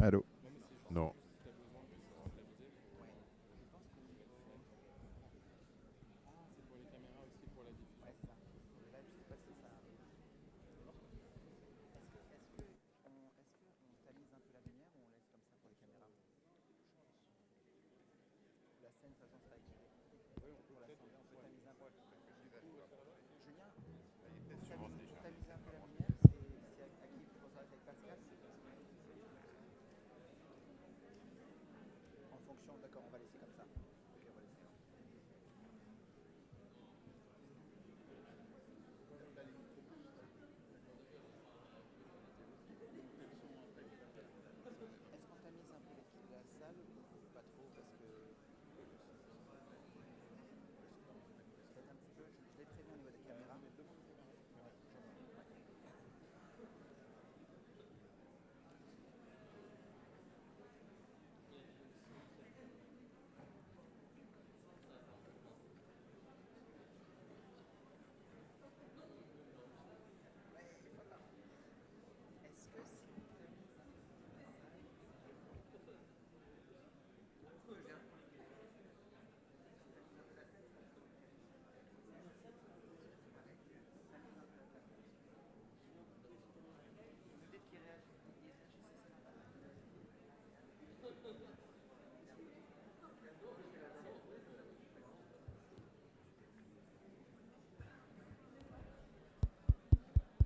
Allô? Non.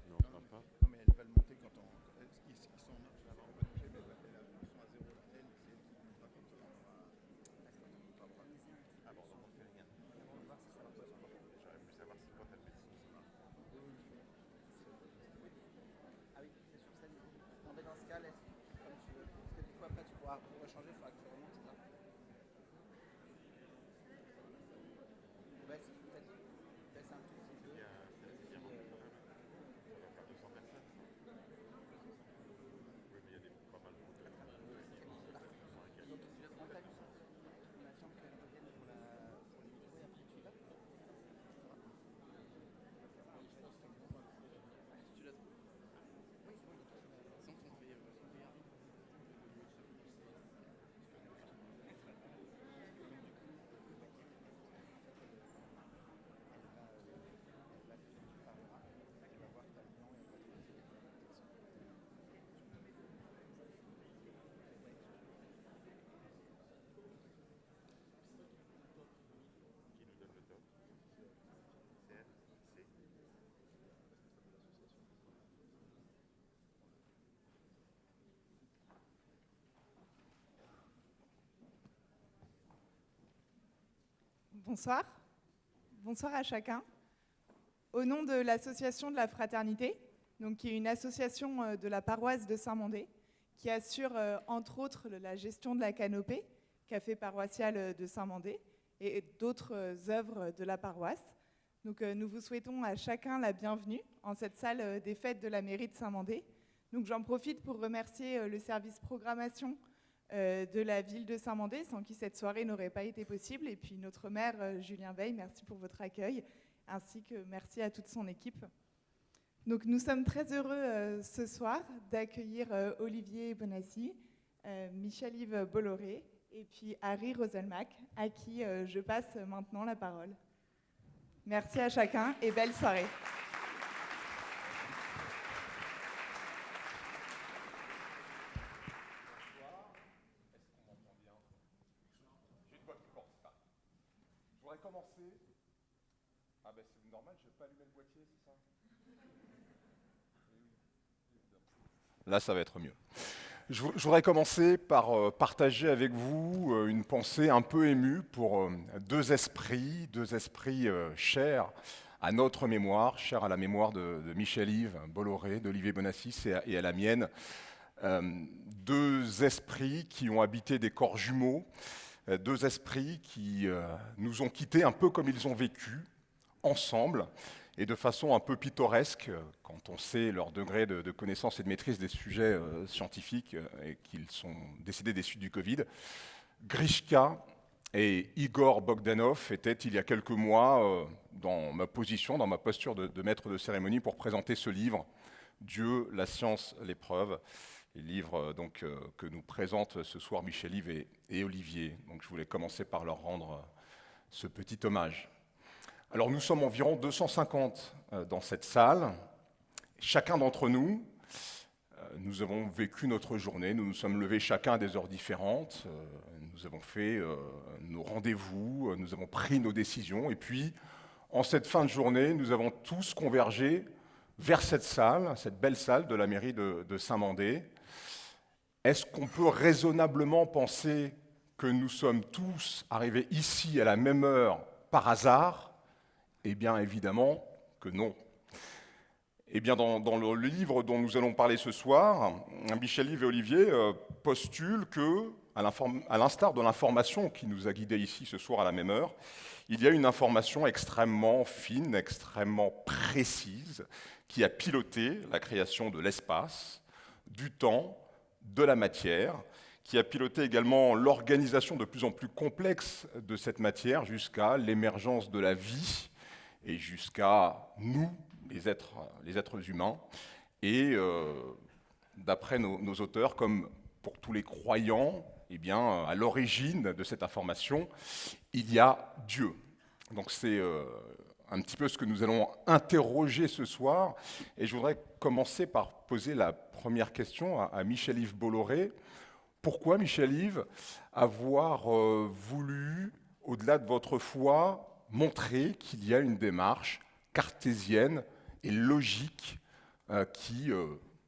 Non, je n'entends pas. Non, mais elles veulent monter quand on. Ils sont en marche là-bas, on peut toucher, mais elles sont à zéro là. Elles, c'est elles qui montent pas comme ça. Ah bon, donc on fait rien. On va voir si ça va pas. J'aurais voulu savoir si quand elles mettent son ça va. Ah oui, c'est sur celle. Non, mais dans ce cas, laisse comme tu veux. Parce que du coup, après, tu pourras changer, il faudra que tu remontes, c'est ça. Baisse, peut-être. Baisse un tout petit peu. C'est bien rempli quand même. Ça doit faire 200 personnes. Oui, mais il y a pas mal de monde. Donc, on t'a mis. On attend qu'elle revienne pour les micros et après tu y vas. Tu l'as trouvé? Oui, c'est bon, il est tout. Sinon, on fait regarder. Qui nous donne le top? CF, C. Bonsoir. Bonsoir à chacun. Au nom de l'association de la Fraternité, donc qui est une association de la paroisse de Saint-Mandé, qui assure entre autres la gestion de la canopée, café paroissial de Saint-Mandé, et d'autres œuvres de la paroisse. Donc nous vous souhaitons à chacun la bienvenue en cette salle des fêtes de la mairie de Saint-Mandé. Donc j'en profite pour remercier le service programmation de la ville de Saint-Mandé, sans qui cette soirée n'aurait pas été possible. Et puis notre maire, Julien Veil, merci pour votre accueil, ainsi que merci à toute son équipe. Donc nous sommes très heureux ce soir d'accueillir Olivier Bonassi, Michel-Yves Bolloré et puis Harry Roselmack, à qui je passe maintenant la parole. Merci à chacun et belle soirée. Je voudrais commencer. Ah ben c'est normal, je ne vais pas allumer le boîtier, c'est ça? Là, ça va être mieux. Je voudrais commencer par partager avec vous une pensée un peu émue pour deux esprits chers à notre mémoire, chers à la mémoire de Michel-Yves Bolloré, d'Olivier Bonassis et à la mienne. Deux esprits qui ont habité des corps jumeaux, deux esprits qui nous ont quittés un peu comme ils ont vécu, ensemble, et de façon un peu pittoresque, quand on sait leur degré de connaissance et de maîtrise des sujets scientifiques et qu'ils sont décédés des suites du Covid. Grishka et Igor Bogdanov étaient il y a quelques mois dans ma posture de maître de cérémonie pour présenter ce livre, Dieu, la science, l'épreuve. les livres que nous présentent ce soir Michel-Yves et Olivier. Donc je voulais commencer par leur rendre ce petit hommage. Alors nous sommes environ 250 dans cette salle. Chacun d'entre nous, nous avons vécu notre journée, nous nous sommes levés chacun à des heures différentes, nous avons fait nos rendez-vous, nous avons pris nos décisions, et puis en cette fin de journée, nous avons tous convergé vers cette salle, cette belle salle de la mairie de Saint-Mandé. Est-ce qu'on peut raisonnablement penser que nous sommes tous arrivés ici à la même heure par hasard? Eh bien, évidemment que non. Eh bien, dans le livre dont nous allons parler ce soir, Michel-Yves et Olivier postulent que, à l'instar de l'information qui nous a guidés ici ce soir à la même heure, il y a une information extrêmement fine, extrêmement précise, qui a piloté la création de l'espace, du temps, de la matière, qui a piloté également l'organisation de plus en plus complexe de cette matière jusqu'à l'émergence de la vie et jusqu'à nous, les êtres humains. Et d'après nos auteurs, comme pour tous les croyants, eh bien, à l'origine de cette information, il y a Dieu. Donc c'est un petit peu ce que nous allons interroger ce soir. Et je voudrais commencer par poser la première question à Michel-Yves Bolloré. Pourquoi, Michel-Yves, avoir voulu, au-delà de votre foi, montrer qu'il y a une démarche cartésienne et logique qui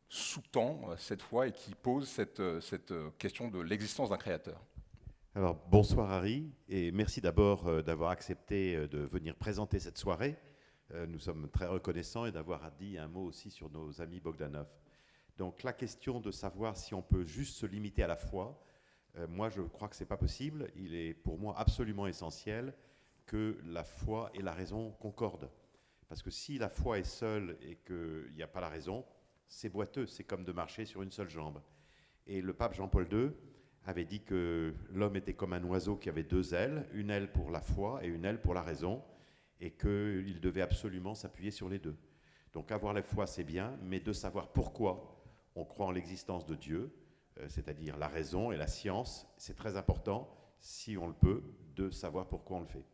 sous-tend cette foi et qui pose cette question de l'existence d'un créateur? Alors, bonsoir Harry, et merci d'abord d'avoir accepté de venir présenter cette soirée. Nous sommes très reconnaissants et d'avoir dit un mot aussi sur nos amis Bogdanov. Donc la question de savoir si on peut juste se limiter à la foi, moi je crois que ce n'est pas possible. Il est pour moi absolument essentiel que la foi et la raison concordent. Parce que si la foi est seule et qu'il n'y a pas la raison, c'est boiteux, c'est comme de marcher sur une seule jambe. Et le pape Jean-Paul II avait dit que l'homme était comme un oiseau qui avait deux ailes, une aile pour la foi et une aile pour la raison, et qu'il devait absolument s'appuyer sur les deux. Donc avoir la foi, c'est bien, mais de savoir pourquoi on croit en l'existence de Dieu, c'est-à-dire la raison et la science, c'est très important, si on le peut, de savoir pourquoi on le fait.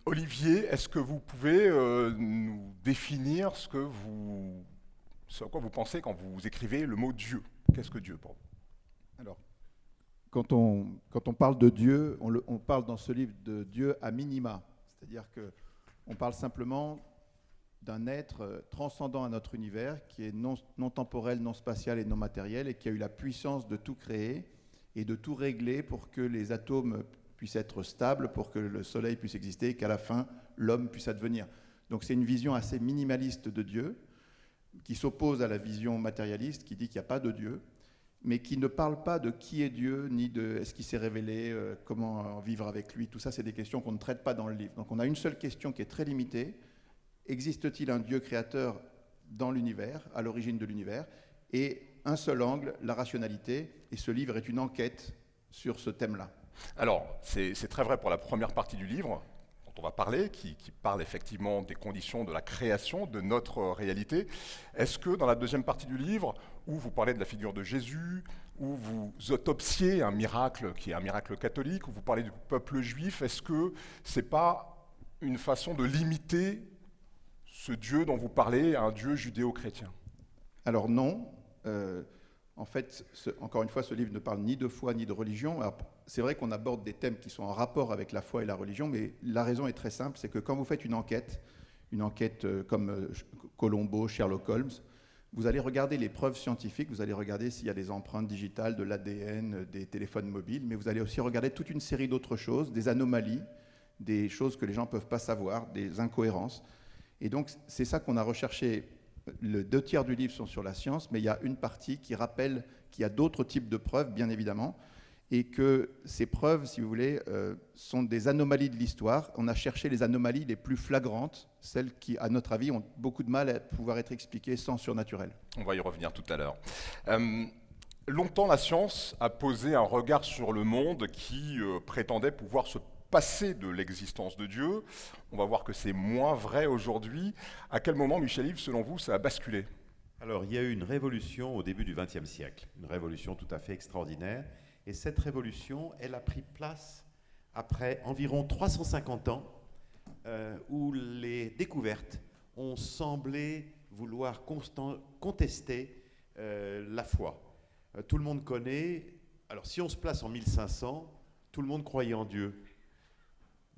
Olivier, est-ce que vous pouvez nous définir ce à quoi vous pensez quand vous écrivez le mot Dieu? Qu'est-ce que Dieu pour vous? Alors, quand on parle de Dieu, on parle dans ce livre de Dieu à minima. C'est-à-dire qu'on parle simplement d'un être transcendant à notre univers, qui est non temporel, non spatial et non matériel, et qui a eu la puissance de tout créer et de tout régler pour que les atomes puissent être stables, pour que le soleil puisse exister et qu'à la fin, l'homme puisse advenir. Donc c'est une vision assez minimaliste de Dieu, qui s'oppose à la vision matérialiste, qui dit qu'il n'y a pas de Dieu, mais qui ne parle pas de qui est Dieu, ni de est-ce qu'il s'est révélé, comment vivre avec lui. Tout ça, c'est des questions qu'on ne traite pas dans le livre. Donc on a une seule question qui est très limitée. Existe-t-il un Dieu créateur dans l'univers, à l'origine de l'univers? Et un seul angle, la rationalité. Et ce livre est une enquête sur ce thème-là. Alors, c'est très vrai pour la première partie du livre, dont on va parler, qui parle effectivement des conditions de la création, de notre réalité. Est-ce que dans la deuxième partie du livre, où vous parlez de la figure de Jésus, où vous autopsiez un miracle qui est un miracle catholique, où vous parlez du peuple juif, est-ce que ce n'est pas une façon de limiter ce Dieu dont vous parlez à un Dieu judéo-chrétien? Alors non. En fait, encore une fois, ce livre ne parle ni de foi ni de religion. Alors, c'est vrai qu'on aborde des thèmes qui sont en rapport avec la foi et la religion, mais la raison est très simple, c'est que quand vous faites une enquête comme Colombo, Sherlock Holmes, vous allez regarder les preuves scientifiques, vous allez regarder s'il y a des empreintes digitales, de l'ADN, des téléphones mobiles, mais vous allez aussi regarder toute une série d'autres choses, des anomalies, des choses que les gens ne peuvent pas savoir, des incohérences. Et donc, c'est ça qu'on a recherché. Les 2/3 du livre sont sur la science, mais il y a une partie qui rappelle qu'il y a d'autres types de preuves, bien évidemment, et que ces preuves, si vous voulez, sont des anomalies de l'histoire. On a cherché les anomalies les plus flagrantes, celles qui, à notre avis, ont beaucoup de mal à pouvoir être expliquées sans surnaturel. On va y revenir tout à l'heure. Longtemps, la science a posé un regard sur le monde qui prétendait pouvoir se passer de l'existence de Dieu. On va voir que c'est moins vrai aujourd'hui. À quel moment, Michel-Yves, selon vous, ça a basculé? Alors, il y a eu une révolution au début du XXe siècle, une révolution tout à fait extraordinaire. Et cette révolution, elle a pris place après environ 350 ans où les découvertes ont semblé vouloir contester la foi. Tout le monde connaît, alors si on se place en 1500, tout le monde croyait en Dieu.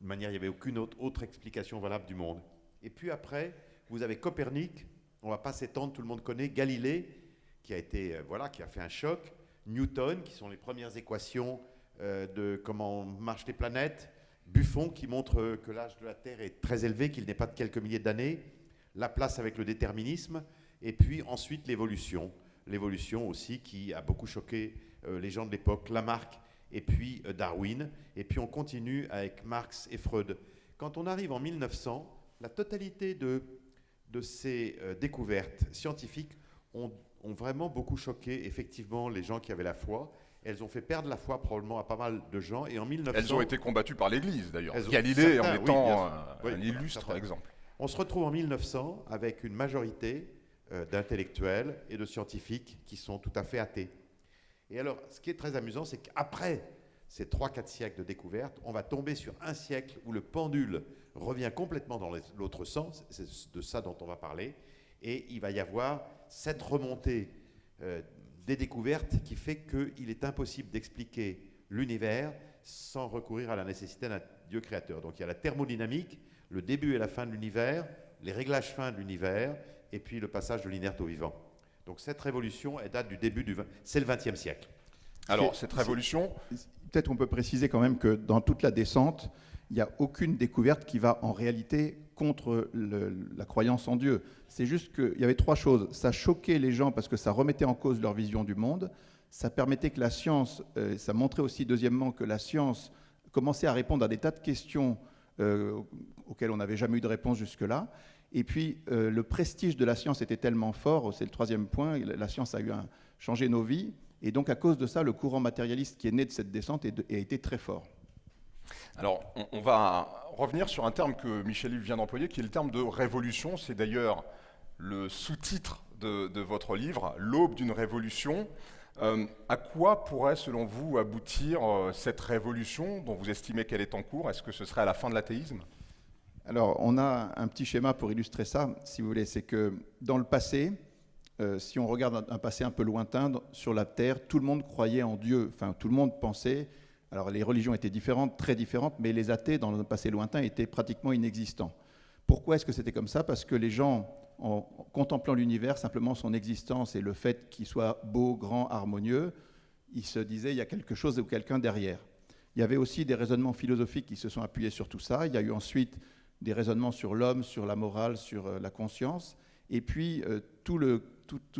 De manière, il n'y avait aucune autre explication valable du monde. Et puis après, vous avez Copernic, on ne va pas s'étendre, tout le monde connaît, Galilée, qui a fait un choc, Newton, qui sont les premières équations de comment marchent les planètes, Buffon, qui montre que l'âge de la Terre est très élevé, qu'il n'est pas de quelques milliers d'années, Laplace avec le déterminisme, et puis ensuite l'évolution. L'évolution aussi qui a beaucoup choqué les gens de l'époque, Lamarck, et puis Darwin, et puis on continue avec Marx et Freud. Quand on arrive en 1900, la totalité de ces découvertes scientifiques ont vraiment beaucoup choqué effectivement les gens qui avaient la foi. Elles ont fait perdre la foi probablement à pas mal de gens. Et en 1900, Elles ont été combattues par l'Église d'ailleurs. Elles ont- Galilée en certains, étant oui, un illustre certains. exemple. on se retrouve en 1900 avec une majorité d'intellectuels et de scientifiques qui sont tout à fait athées. Et alors, ce qui est très amusant, c'est qu'après ces 3-4 siècles de découverte, on va tomber sur un siècle où le pendule revient complètement dans l'autre sens, c'est de ça dont on va parler, et il va y avoir cette remontée des découvertes qui fait qu'il est impossible d'expliquer l'univers sans recourir à la nécessité d'un Dieu créateur. Donc il y a la thermodynamique, le début et la fin de l'univers, les réglages fins de l'univers, et puis le passage de l'inerte au vivant. Donc cette révolution, elle date du début c'est le XXe siècle. Alors, cette révolution, Peut-être on peut préciser quand même que dans toute la descente, il n'y a aucune découverte qui va en réalité contre la croyance en Dieu. C'est juste qu'il y avait 3 choses. Ça choquait les gens parce que ça remettait en cause leur vision du monde. Ça permettait que la science, ça montrait aussi deuxièmement que la science commençait à répondre à des tas de questions auxquelles on n'avait jamais eu de réponse jusque-là. Et puis le prestige de la science était tellement fort, c'est le 3e point, la science a changé nos vies. Et donc, à cause de ça, le courant matérialiste qui est né de cette descente a été très fort. alors on va revenir sur un terme que Michel Yves vient d'employer, qui est le terme de révolution. C'est d'ailleurs le sous-titre de votre livre, L'aube d'une révolution. À quoi pourrait, selon vous, aboutir cette révolution dont vous estimez qu'elle est en cours? Est-ce que ce serait à la fin de l'athéisme? Alors, on a un petit schéma pour illustrer ça, si vous voulez. C'est que dans le passé, si on regarde un passé un peu lointain, sur la Terre, tout le monde croyait en Dieu. Enfin, tout le monde pensait. Alors, les religions étaient différentes, très différentes, mais les athées, dans le passé lointain, étaient pratiquement inexistants. Pourquoi est-ce que c'était comme ça? Parce que les gens, en contemplant l'univers, simplement son existence et le fait qu'il soit beau, grand, harmonieux, ils se disaient il y a quelque chose ou quelqu'un derrière. Il y avait aussi des raisonnements philosophiques qui se sont appuyés sur tout ça. Il y a eu ensuite des raisonnements sur l'homme, sur la morale, sur la conscience. Et puis, tout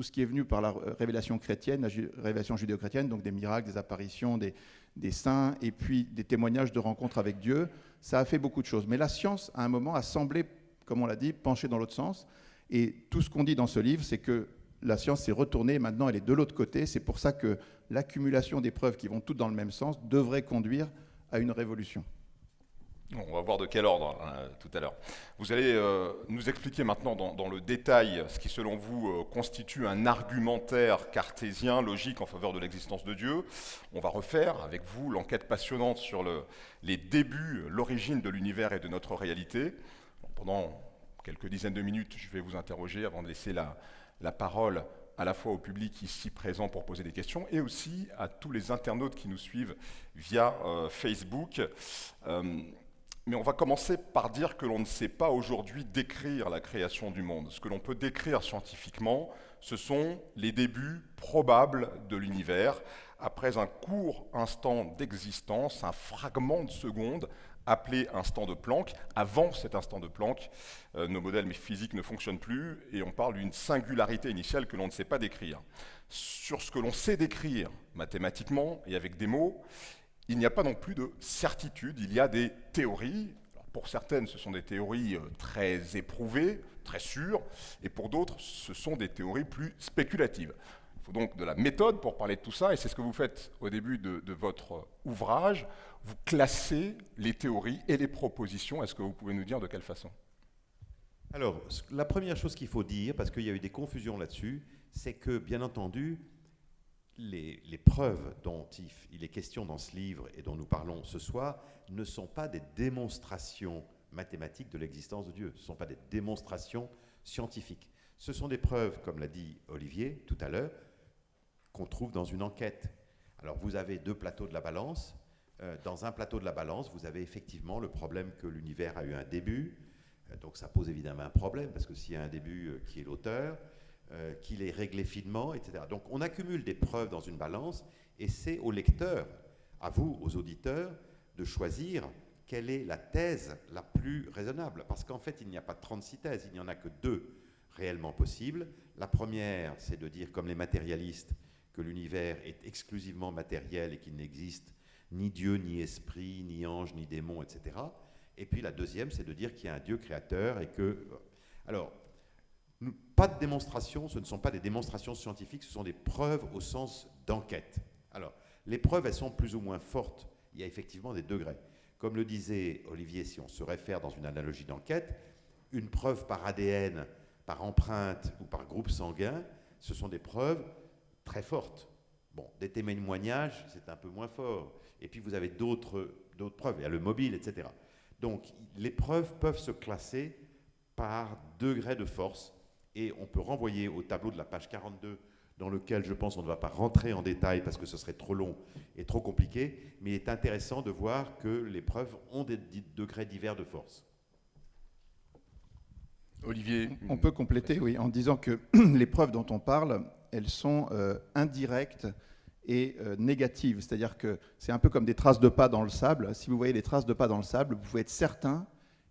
ce qui est venu par la révélation chrétienne, la révélation judéo-chrétienne, donc des miracles, des apparitions, des saints, et puis des témoignages de rencontres avec Dieu, ça a fait beaucoup de choses. Mais la science, à un moment, a semblé, comme on l'a dit, pencher dans l'autre sens. Et tout ce qu'on dit dans ce livre, c'est que la science s'est retournée, maintenant elle est de l'autre côté. C'est pour ça que l'accumulation des preuves qui vont toutes dans le même sens devrait conduire à une révolution. On va voir de quel ordre tout à l'heure. Vous allez nous expliquer maintenant dans le détail ce qui, selon vous, constitue un argumentaire cartésien, logique en faveur de l'existence de Dieu. On va refaire avec vous l'enquête passionnante sur les débuts, l'origine de l'univers et de notre réalité. Pendant quelques dizaines de minutes, je vais vous interroger avant de laisser la parole à la fois au public ici présent pour poser des questions et aussi à tous les internautes qui nous suivent via Facebook. Mais on va commencer par dire que l'on ne sait pas aujourd'hui décrire la création du monde. Ce que l'on peut décrire scientifiquement, ce sont les débuts probables de l'univers, après un court instant d'existence, un fragment de seconde appelé instant de Planck. Avant cet instant de Planck, nos modèles physiques ne fonctionnent plus et on parle d'une singularité initiale que l'on ne sait pas décrire. Sur ce que l'on sait décrire mathématiquement et avec des mots, il n'y a pas non plus de certitude, il y a des théories. Alors pour certaines, ce sont des théories très éprouvées, très sûres, et pour d'autres, ce sont des théories plus spéculatives. Il faut donc de la méthode pour parler de tout ça, et c'est ce que vous faites au début de votre ouvrage. Vous classez les théories et les propositions. Est-ce que vous pouvez nous dire de quelle façon? Alors, la première chose qu'il faut dire, parce qu'il y a eu des confusions là-dessus, c'est que, bien entendu, les preuves dont il est question dans ce livre et dont nous parlons ce soir ne sont pas des démonstrations mathématiques de l'existence de Dieu, ce ne sont pas des démonstrations scientifiques. Ce sont des preuves, comme l'a dit Olivier tout à l'heure, qu'on trouve dans une enquête. Alors, vous avez deux plateaux de la balance. Dans un plateau de la balance, vous avez effectivement le problème que l'univers a eu un début. Donc ça pose évidemment un problème, parce que s'il y a un début, qui est l'auteur, qu'il est réglé finement, etc. Donc on accumule des preuves dans une balance, et c'est au lecteur, à vous, aux auditeurs, de choisir quelle est la thèse la plus raisonnable. Parce qu'en fait, il n'y a pas 36 thèses, il n'y en a que 2 réellement possibles. La première, c'est de dire, comme les matérialistes, que l'univers est exclusivement matériel et qu'il n'existe ni Dieu, ni esprit, ni ange, ni démon, etc. Et puis la deuxième, c'est de dire qu'il y a un Dieu créateur et que... Alors, pas de démonstration, ce ne sont pas des démonstrations scientifiques, ce sont des preuves au sens d'enquête. Alors, les preuves, elles sont plus ou moins fortes. Il y a effectivement des degrés. Comme le disait Olivier, si on se réfère dans une analogie d'enquête, une preuve par ADN, par empreinte ou par groupe sanguin, ce sont des preuves très fortes. Bon, des témoignages, c'est un peu moins fort. Et puis vous avez d'autres preuves, il y a le mobile, etc. Donc, les preuves peuvent se classer par degré de force, et on peut renvoyer au tableau de la page 42, dans lequel je pense on ne va pas rentrer en détail parce que ce serait trop long et trop compliqué, mais il est intéressant de voir que les preuves ont des degrés divers de force. Olivier. On peut compléter, oui, en disant que les preuves dont on parle, elles sont indirectes et négatives. C'est-à-dire que c'est un peu comme des traces de pas dans le sable. Si vous voyez des traces de pas dans le sable, vous pouvez être certain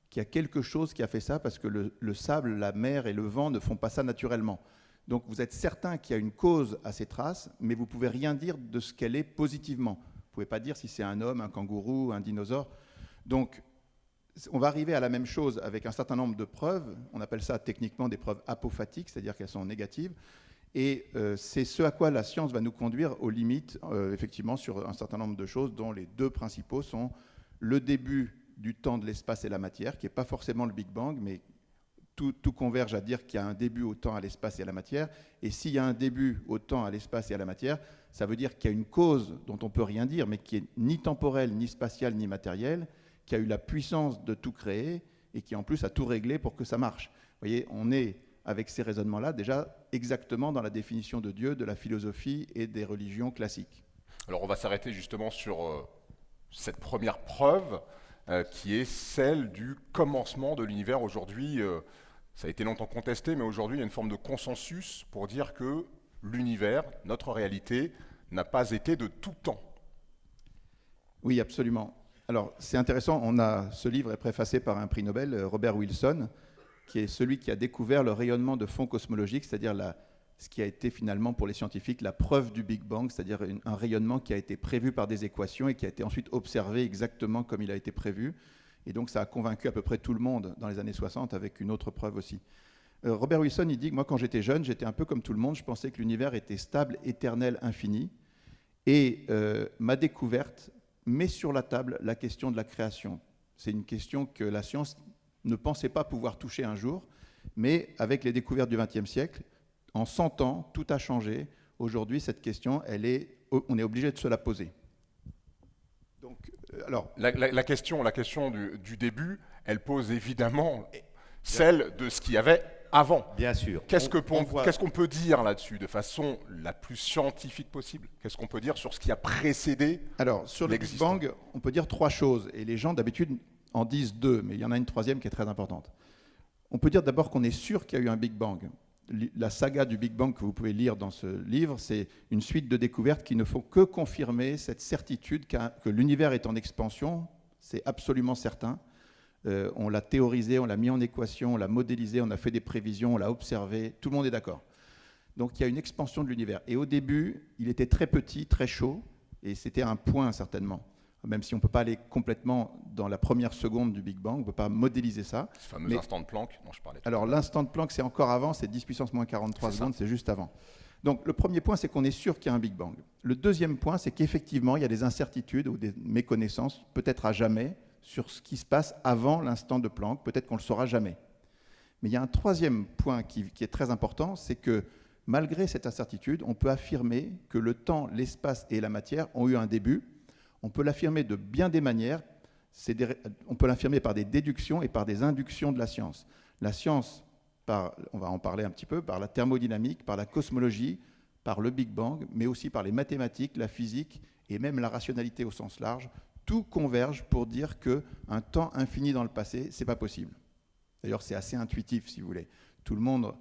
qu'il y a quelque chose qui a fait ça, parce que le sable, la mer et le vent ne font pas ça naturellement. Donc vous êtes certain qu'il y a une cause à ces traces, mais vous ne pouvez rien dire de ce qu'elle est positivement. Vous ne pouvez pas dire si c'est un homme, un kangourou, un dinosaure. Donc on va arriver à la même chose avec un certain nombre de preuves. On appelle ça techniquement des preuves apophatiques, c'est-à-dire qu'elles sont négatives. Et c'est ce à quoi la science va nous conduire aux limites, effectivement, sur un certain nombre de choses, dont les 2 principaux sont le début du temps, de l'espace et la matière, qui n'est pas forcément le Big Bang, mais tout converge à dire qu'il y a un début au temps, à l'espace et à la matière. Et s'il y a un début au temps, à l'espace et à la matière, ça veut dire qu'il y a une cause dont on ne peut rien dire, mais qui est ni temporelle, ni spatiale, ni matérielle, qui a eu la puissance de tout créer et qui en plus a tout réglé pour que ça marche. Vous voyez, on est, avec ces raisonnements-là, déjà exactement dans la définition de Dieu, de la philosophie et des religions classiques. Alors on va s'arrêter justement sur cette première preuve, qui est celle du commencement de l'univers. Aujourd'hui, ça a été longtemps contesté, mais aujourd'hui, il y a une forme de consensus pour dire que l'univers, notre réalité, n'a pas été de tout temps. Oui, absolument. Alors, c'est intéressant, ce livre est préfacé par un prix Nobel, Robert Wilson, qui est celui qui a découvert le rayonnement de fond cosmologique, c'est-à-dire ce qui a été finalement pour les scientifiques la preuve du Big Bang, c'est-à-dire un rayonnement qui a été prévu par des équations et qui a été ensuite observé exactement comme il a été prévu. Et donc ça a convaincu à peu près tout le monde dans les années 60, avec une autre preuve aussi. Robert Wilson, il dit que moi, quand j'étais jeune, j'étais un peu comme tout le monde, je pensais que l'univers était stable, éternel, infini. Et ma découverte met sur la table la question de la création. C'est une question que la science ne pensait pas pouvoir toucher un jour, mais avec les découvertes du XXe siècle, en 100 ans, tout a changé. Aujourd'hui, cette question, on est obligé de se la poser. Donc, alors, la question du début, elle pose évidemment celle de ce qu'il y avait avant. Bien sûr. Qu'est-ce qu'on peut dire là-dessus de façon la plus scientifique possible? Qu'est-ce qu'on peut dire sur ce qui a précédé alors, sur le Big Bang, on peut dire 3 choses. Et les gens, d'habitude, en disent 2, mais il y en a une 3e qui est très importante. On peut dire d'abord qu'on est sûr qu'il y a eu un Big Bang. La saga du Big Bang que vous pouvez lire dans ce livre, c'est une suite de découvertes qui ne font que confirmer cette certitude que l'univers est en expansion. C'est absolument certain. On l'a théorisé, on l'a mis en équation, on l'a modélisé, on a fait des prévisions, on l'a observé. Tout le monde est d'accord. Donc il y a une expansion de l'univers. Et au début, il était très petit, très chaud, et c'était un point certainement. Même si on ne peut pas aller complètement dans la première seconde du Big Bang, on ne peut pas modéliser ça. Ce fameux instant de Planck dont je parlais. Alors l'instant de Planck, c'est encore avant, c'est 10 puissance moins 43 secondes, c'est juste avant. Donc le premier point, c'est qu'on est sûr qu'il y a un Big Bang. Le deuxième point, c'est qu'effectivement, il y a des incertitudes ou des méconnaissances, peut-être à jamais, sur ce qui se passe avant l'instant de Planck. Peut-être qu'on ne le saura jamais. Mais il y a un troisième point qui est très important, c'est que malgré cette incertitude, on peut affirmer que le temps, l'espace et la matière ont eu un début. On peut l'affirmer de bien des manières. On peut l'affirmer par des déductions et par des inductions de la science. La science, on va en parler un petit peu, par la thermodynamique, par la cosmologie, par le Big Bang, mais aussi par les mathématiques, la physique et même la rationalité au sens large. Tout converge pour dire qu'un temps infini dans le passé, ce n'est pas possible. D'ailleurs, c'est assez intuitif, si vous voulez. Tout le monde,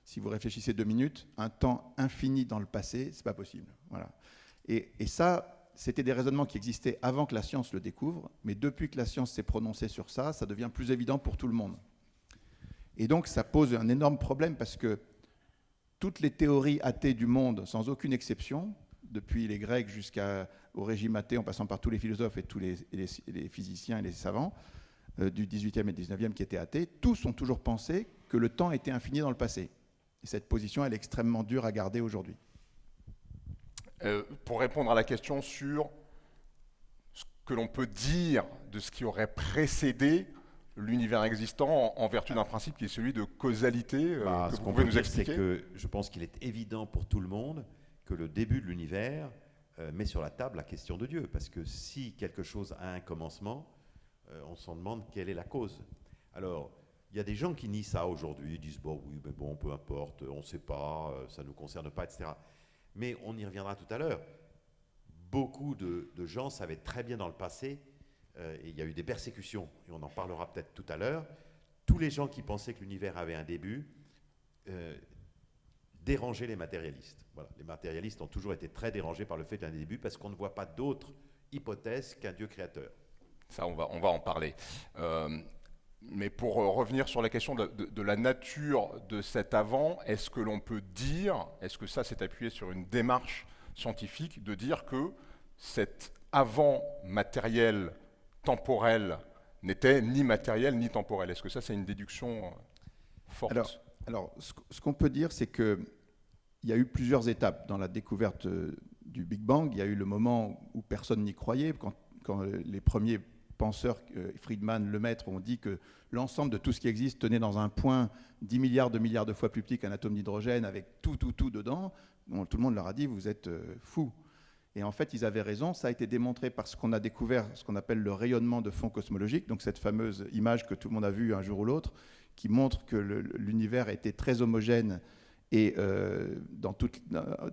si vous réfléchissez 2 minutes, un temps infini dans le passé, ce n'est pas possible. Voilà. Et ça, c'était des raisonnements qui existaient avant que la science le découvre, mais depuis que la science s'est prononcée sur ça, ça devient plus évident pour tout le monde. Et donc, ça pose un énorme problème parce que toutes les théories athées du monde, sans aucune exception, depuis les Grecs jusqu'au régime athée, en passant par tous les philosophes et tous les physiciens et les savants du 18e et 19e qui étaient athées, tous ont toujours pensé que le temps était infini dans le passé. Et cette position, elle est extrêmement dure à garder aujourd'hui. Pour répondre à la question sur ce que l'on peut dire de ce qui aurait précédé l'univers existant en vertu d'un principe qui est celui de causalité, que vous pouvez nous expliquer? Je pense qu'il est évident pour tout le monde que le début de l'univers met sur la table la question de Dieu. Parce que si quelque chose a un commencement, on s'en demande quelle est la cause. Alors, il y a des gens qui nient ça aujourd'hui, ils disent bon, oui, mais bon, peu importe, on ne sait pas, ça ne nous concerne pas, etc. Mais on y reviendra tout à l'heure. Beaucoup de gens savaient très bien dans le passé, et il y a eu des persécutions, et on en parlera peut-être tout à l'heure. Tous les gens qui pensaient que l'univers avait un début dérangeaient les matérialistes. Voilà. Les matérialistes ont toujours été très dérangés par le fait d'un début, parce qu'on ne voit pas d'autre hypothèse qu'un Dieu créateur. Ça, on va en parler. Mais pour revenir sur la question de la nature de cet avant, est-ce que l'on peut dire, est-ce que ça s'est appuyé sur une démarche scientifique, de dire que cet avant matériel temporel n'était ni matériel ni temporel? Est-ce que ça, c'est une déduction forte? Alors ce qu'on peut dire, c'est qu'il y a eu plusieurs étapes dans la découverte du Big Bang. Il y a eu le moment où personne n'y croyait, quand les premiers penseurs, Friedman, Lemaître, ont dit que l'ensemble de tout ce qui existe tenait dans un point 10 milliards de fois plus petit qu'un atome d'hydrogène, avec tout dedans. Bon, tout le monde leur a dit, vous êtes fous. Et en fait, ils avaient raison. Ça a été démontré par ce qu'on a découvert, ce qu'on appelle le rayonnement de fond cosmologique, donc cette fameuse image que tout le monde a vue un jour ou l'autre, qui montre que l'univers était très homogène. Et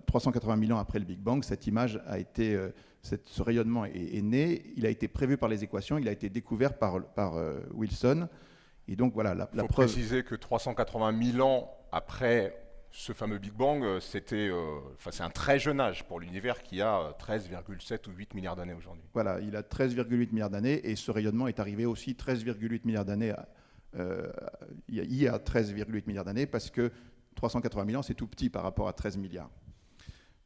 380 000 ans après le Big Bang, cette image a été, ce rayonnement est né. Il a été prévu par les équations, il a été découvert par Wilson. Et donc voilà, la preuve. Il faut préciser que 380 000 ans après ce fameux Big Bang, c'est un très jeune âge pour l'univers qui a 13,7 ou 8 milliards d'années aujourd'hui. Voilà, il a 13,8 milliards d'années et ce rayonnement est arrivé aussi 13,8 milliards d'années. Il y a 13,8 milliards d'années parce que 380 000 ans, c'est tout petit par rapport à 13 milliards.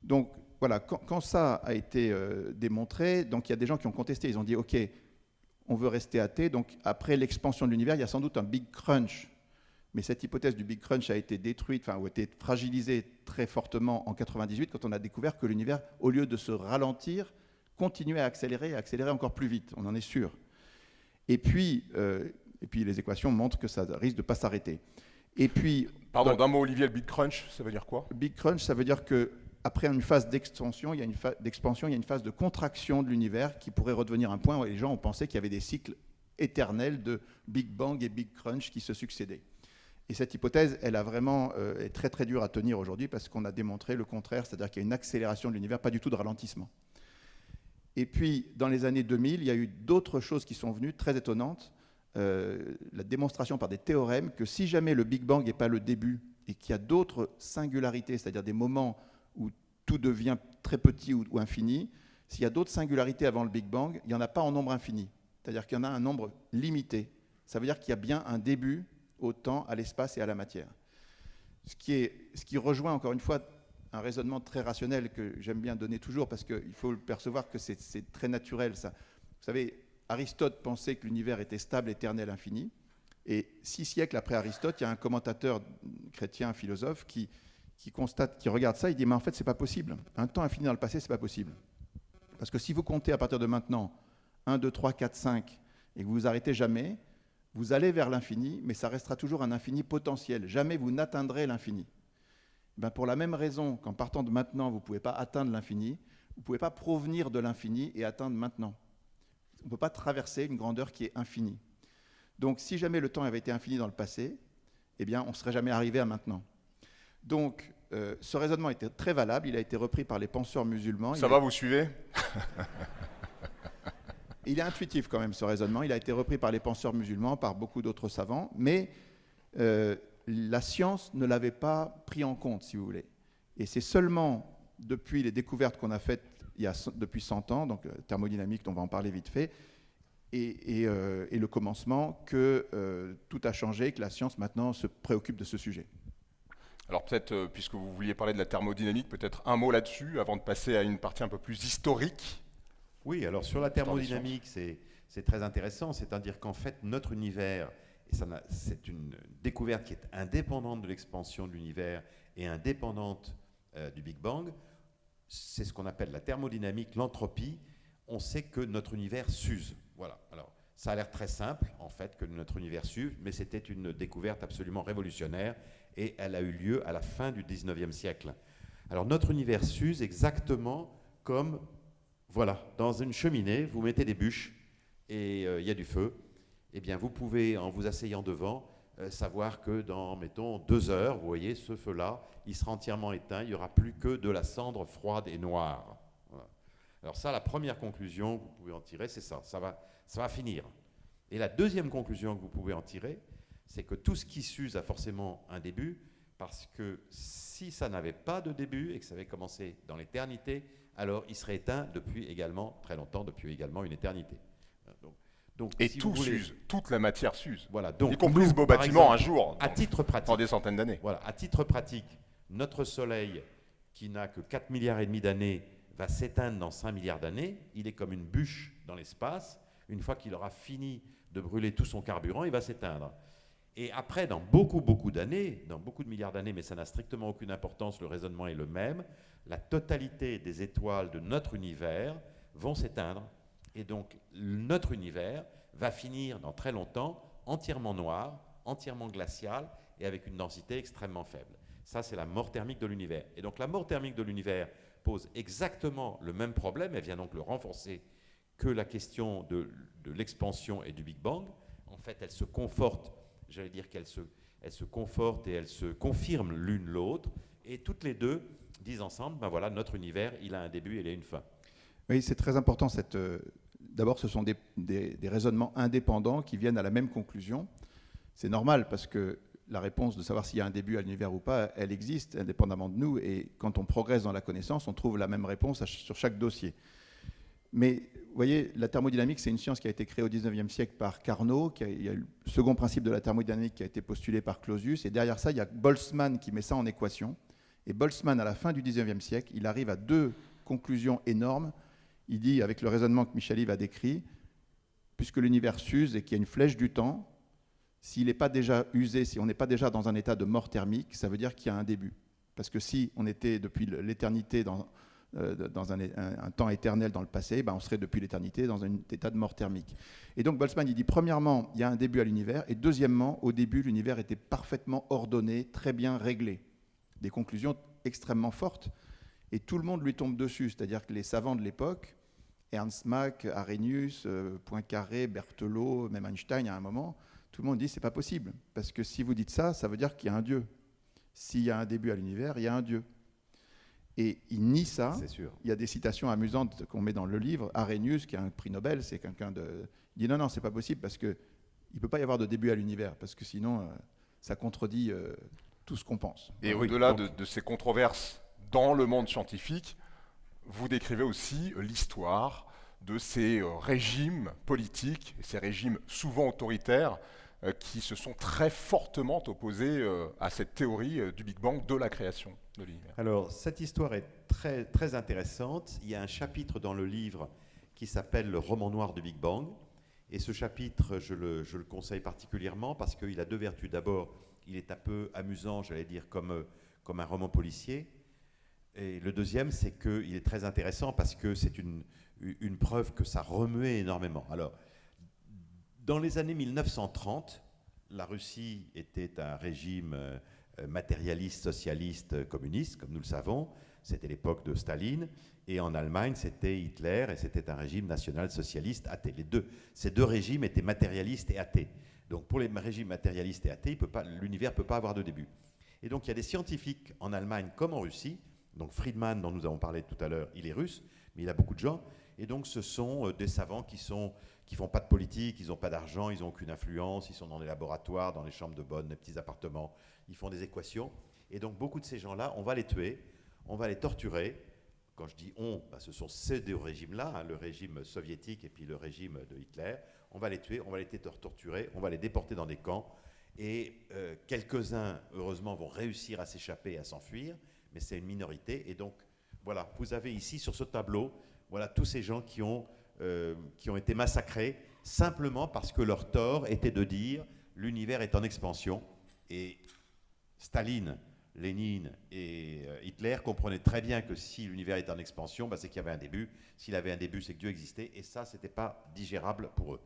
Donc voilà, quand ça a été démontré, donc il y a des gens qui ont contesté, ils ont dit ok, on veut rester athée, donc après l'expansion de l'univers, il y a sans doute un Big Crunch. Mais cette hypothèse du Big Crunch a été détruite, ou a été fragilisée très fortement en 98, quand on a découvert que l'univers, au lieu de se ralentir, continuait à accélérer encore plus vite, on en est sûr. Et puis les équations montrent que ça risque de ne pas s'arrêter. Et puis, pardon, d'un mot, Olivier, le Big Crunch, ça veut dire quoi? Big Crunch, ça veut dire qu'après une phase d'expansion, il y a une phase de contraction de l'univers qui pourrait redevenir un point où les gens ont pensé qu'il y avait des cycles éternels de Big Bang et Big Crunch qui se succédaient. Et cette hypothèse, elle a vraiment est très très dure à tenir aujourd'hui parce qu'on a démontré le contraire, c'est-à-dire qu'il y a une accélération de l'univers, pas du tout de ralentissement. Et puis, dans les années 2000, il y a eu d'autres choses qui sont venues très étonnantes. La démonstration par des théorèmes que si jamais le Big Bang n'est pas le début et qu'il y a d'autres singularités, c'est-à-dire des moments où tout devient très petit ou infini, s'il y a d'autres singularités avant le Big Bang, il n'y en a pas en nombre infini. C'est-à-dire qu'il y en a un nombre limité. Ça veut dire qu'il y a bien un début au temps, à l'espace et à la matière. Ce qui rejoint encore une fois un raisonnement très rationnel que j'aime bien donner toujours parce qu'il faut le percevoir que c'est très naturel ça. Vous savez, Aristote pensait que l'univers était stable, éternel, infini. Et 6 siècles après Aristote, il y a un commentateur chrétien, un philosophe, qui regarde ça, il dit mais en fait c'est pas possible. Un temps infini dans le passé, c'est pas possible. Parce que si vous comptez à partir de maintenant 1, 2, 3, 4, 5 et que vous vous arrêtez jamais, Vous allez vers l'infini, mais ça restera toujours un infini potentiel. Jamais vous n'atteindrez l'infini. Ben pour la même raison qu'en partant de maintenant, vous ne pouvez pas atteindre l'infini, vous ne pouvez pas provenir de l'infini et atteindre maintenant. On ne peut pas traverser une grandeur qui est infinie. Donc si jamais le temps avait été infini dans le passé, eh bien on ne serait jamais arrivé à maintenant. Donc ce raisonnement était très valable, il a été repris par les penseurs musulmans. Ça va, vous suivez? Il est intuitif quand même ce raisonnement, il a été repris par les penseurs musulmans, par beaucoup d'autres savants, mais la science ne l'avait pas pris en compte, si vous voulez. Et c'est seulement depuis les découvertes qu'on a faites depuis 100 ans, donc thermodynamique, on va en parler vite fait, et le commencement, que tout a changé, que la science maintenant se préoccupe de ce sujet. Alors peut-être, puisque vous vouliez parler de la thermodynamique, peut-être un mot là-dessus, avant de passer à une partie un peu plus historique. Oui, alors sur la thermodynamique, c'est très intéressant, c'est-à-dire qu'en fait, notre univers, c'est une découverte qui est indépendante de l'expansion de l'univers et indépendante du Big Bang. C'est ce qu'on appelle la thermodynamique, l'entropie. On sait que notre univers s'use. Voilà. Alors, ça a l'air très simple, en fait, que notre univers s'use, mais c'était une découverte absolument révolutionnaire et elle a eu lieu à la fin du 19e siècle. Alors, notre univers s'use exactement comme, voilà, dans une cheminée, vous mettez des bûches et il y a du feu. Eh bien, vous pouvez, en vous asseyant devant, savoir que dans, mettons, 2 heures, vous voyez, ce feu-là, il sera entièrement éteint, il n'y aura plus que de la cendre froide et noire. Voilà. Alors ça, la première conclusion que vous pouvez en tirer, c'est ça, ça va finir. Et la deuxième conclusion que vous pouvez en tirer, c'est que tout ce qui s'use a forcément un début, parce que si ça n'avait pas de début et que ça avait commencé dans l'éternité, alors il serait éteint depuis également, très longtemps, depuis également une éternité. Donc, et si tout vous voulez, s'use, toute la matière s'use. voilà, donc Y compris ce beau par bâtiment exemple, un jour, à titre pratique, dans des centaines d'années. voilà, à titre pratique, notre Soleil, qui n'a que 4 milliards et demi d'années, va s'éteindre dans 5 milliards d'années. Il est comme une bûche dans l'espace. Une fois qu'il aura fini de brûler tout son carburant, il va s'éteindre. Et après, dans beaucoup d'années, dans beaucoup de milliards d'années, mais ça n'a strictement aucune importance, le raisonnement est le même, la totalité des étoiles de notre univers vont s'éteindre. Et donc, notre univers va finir dans très longtemps entièrement noir, entièrement glacial et avec une densité extrêmement faible. Ça, c'est la mort thermique de l'univers. Et donc, la mort thermique de l'univers pose exactement le même problème, elle vient donc le renforcer, que la question de l'expansion et du Big Bang. En fait, elle se conforte, j'allais dire qu'elle se conforte et elle se confirme l'une l'autre, et toutes les deux disent ensemble, ben voilà, notre univers, il a un début et il a une fin. Oui, c'est très important. D'abord, ce sont des raisonnements indépendants qui viennent à la même conclusion. C'est normal parce que la réponse de savoir s'il y a un début à l'univers ou pas, elle existe indépendamment de nous. Et quand on progresse dans la connaissance, on trouve la même réponse sur chaque dossier. Mais vous voyez, la thermodynamique, c'est une science qui a été créée au 19e siècle par Carnot. Il y a le second principe de la thermodynamique qui a été postulé par Clausius. Et derrière ça, il y a Boltzmann qui met ça en équation. Et Boltzmann, à la fin du 19e siècle, il arrive à 2 conclusions énormes. Il dit, avec le raisonnement que Michel-Yves a décrit, puisque l'univers s'use et qu'il y a une flèche du temps, s'il n'est pas déjà usé, si on n'est pas déjà dans un état de mort thermique, ça veut dire qu'il y a un début. Parce que si on était depuis l'éternité dans un temps éternel dans le passé, ben on serait depuis l'éternité dans un état de mort thermique. Et donc Boltzmann, il dit, premièrement, il y a un début à l'univers, et deuxièmement, au début, l'univers était parfaitement ordonné, très bien réglé. Des conclusions extrêmement fortes. Et tout le monde lui tombe dessus, c'est-à-dire que les savants de l'époque, Ernst Mach, Arrhenius, Poincaré, Berthelot, même Einstein à un moment, tout le monde dit c'est pas possible, parce que si vous dites ça, ça veut dire qu'il y a un Dieu. S'il y a un début à l'univers, il y a un Dieu. Et il nie ça. C'est sûr. Il y a des citations amusantes qu'on met dans le livre. Arrhenius, qui a un prix Nobel, c'est quelqu'un de... Il dit non, c'est pas possible, parce qu'il ne peut pas y avoir de début à l'univers, parce que sinon, ça contredit tout ce qu'on pense. Et au-delà de ces controverses dans le monde scientifique, vous décrivez aussi l'histoire de ces régimes politiques, et ces régimes souvent autoritaires, qui se sont très fortement opposés à cette théorie du Big Bang, de la création de l'univers. Alors, cette histoire est très, très intéressante. Il y a un chapitre dans le livre qui s'appelle « Le roman noir du Big Bang ». Et ce chapitre, je le conseille particulièrement parce qu'il a 2 vertus. D'abord, il est un peu amusant, j'allais dire, comme un roman policier. Et le deuxième, c'est qu'il est très intéressant parce que c'est une preuve que ça remuait énormément. Alors, Dans les années 1930, la Russie était un régime matérialiste, socialiste, communiste, comme nous le savons. C'était l'époque de Staline. Et en Allemagne, c'était Hitler, et c'était un régime national-socialiste athée. Ces deux régimes étaient matérialistes et athées. Donc pour les régimes matérialistes et athées, l'univers ne peut pas avoir de début. Et donc il y a des scientifiques en Allemagne comme en Russie. Donc Friedman, dont nous avons parlé tout à l'heure, il est russe, mais il a beaucoup de gens. Et donc ce sont des savants qui font pas de politique, ils n'ont pas d'argent, ils n'ont aucune influence, ils sont dans les laboratoires, dans les chambres de bonne, les petits appartements, ils font des équations. Et donc beaucoup de ces gens-là, on va les tuer, on va les torturer. Quand je dis on, ce sont ces deux régimes-là, le régime soviétique et puis le régime de Hitler. On va les tuer, on va les torturer, on va les déporter dans des camps. Et quelques-uns, heureusement, vont réussir à s'échapper, à s'enfuir, mais c'est une minorité. Et donc, voilà, vous avez ici sur ce tableau, voilà tous ces gens qui ont été massacrés simplement parce que leur tort était de dire l'univers est en expansion. Et Staline, Lénine et Hitler comprenaient très bien que si l'univers est en expansion, c'est qu'il y avait un début. S'il avait un début, c'est que Dieu existait. Et ça, ce n'était pas digérable pour eux.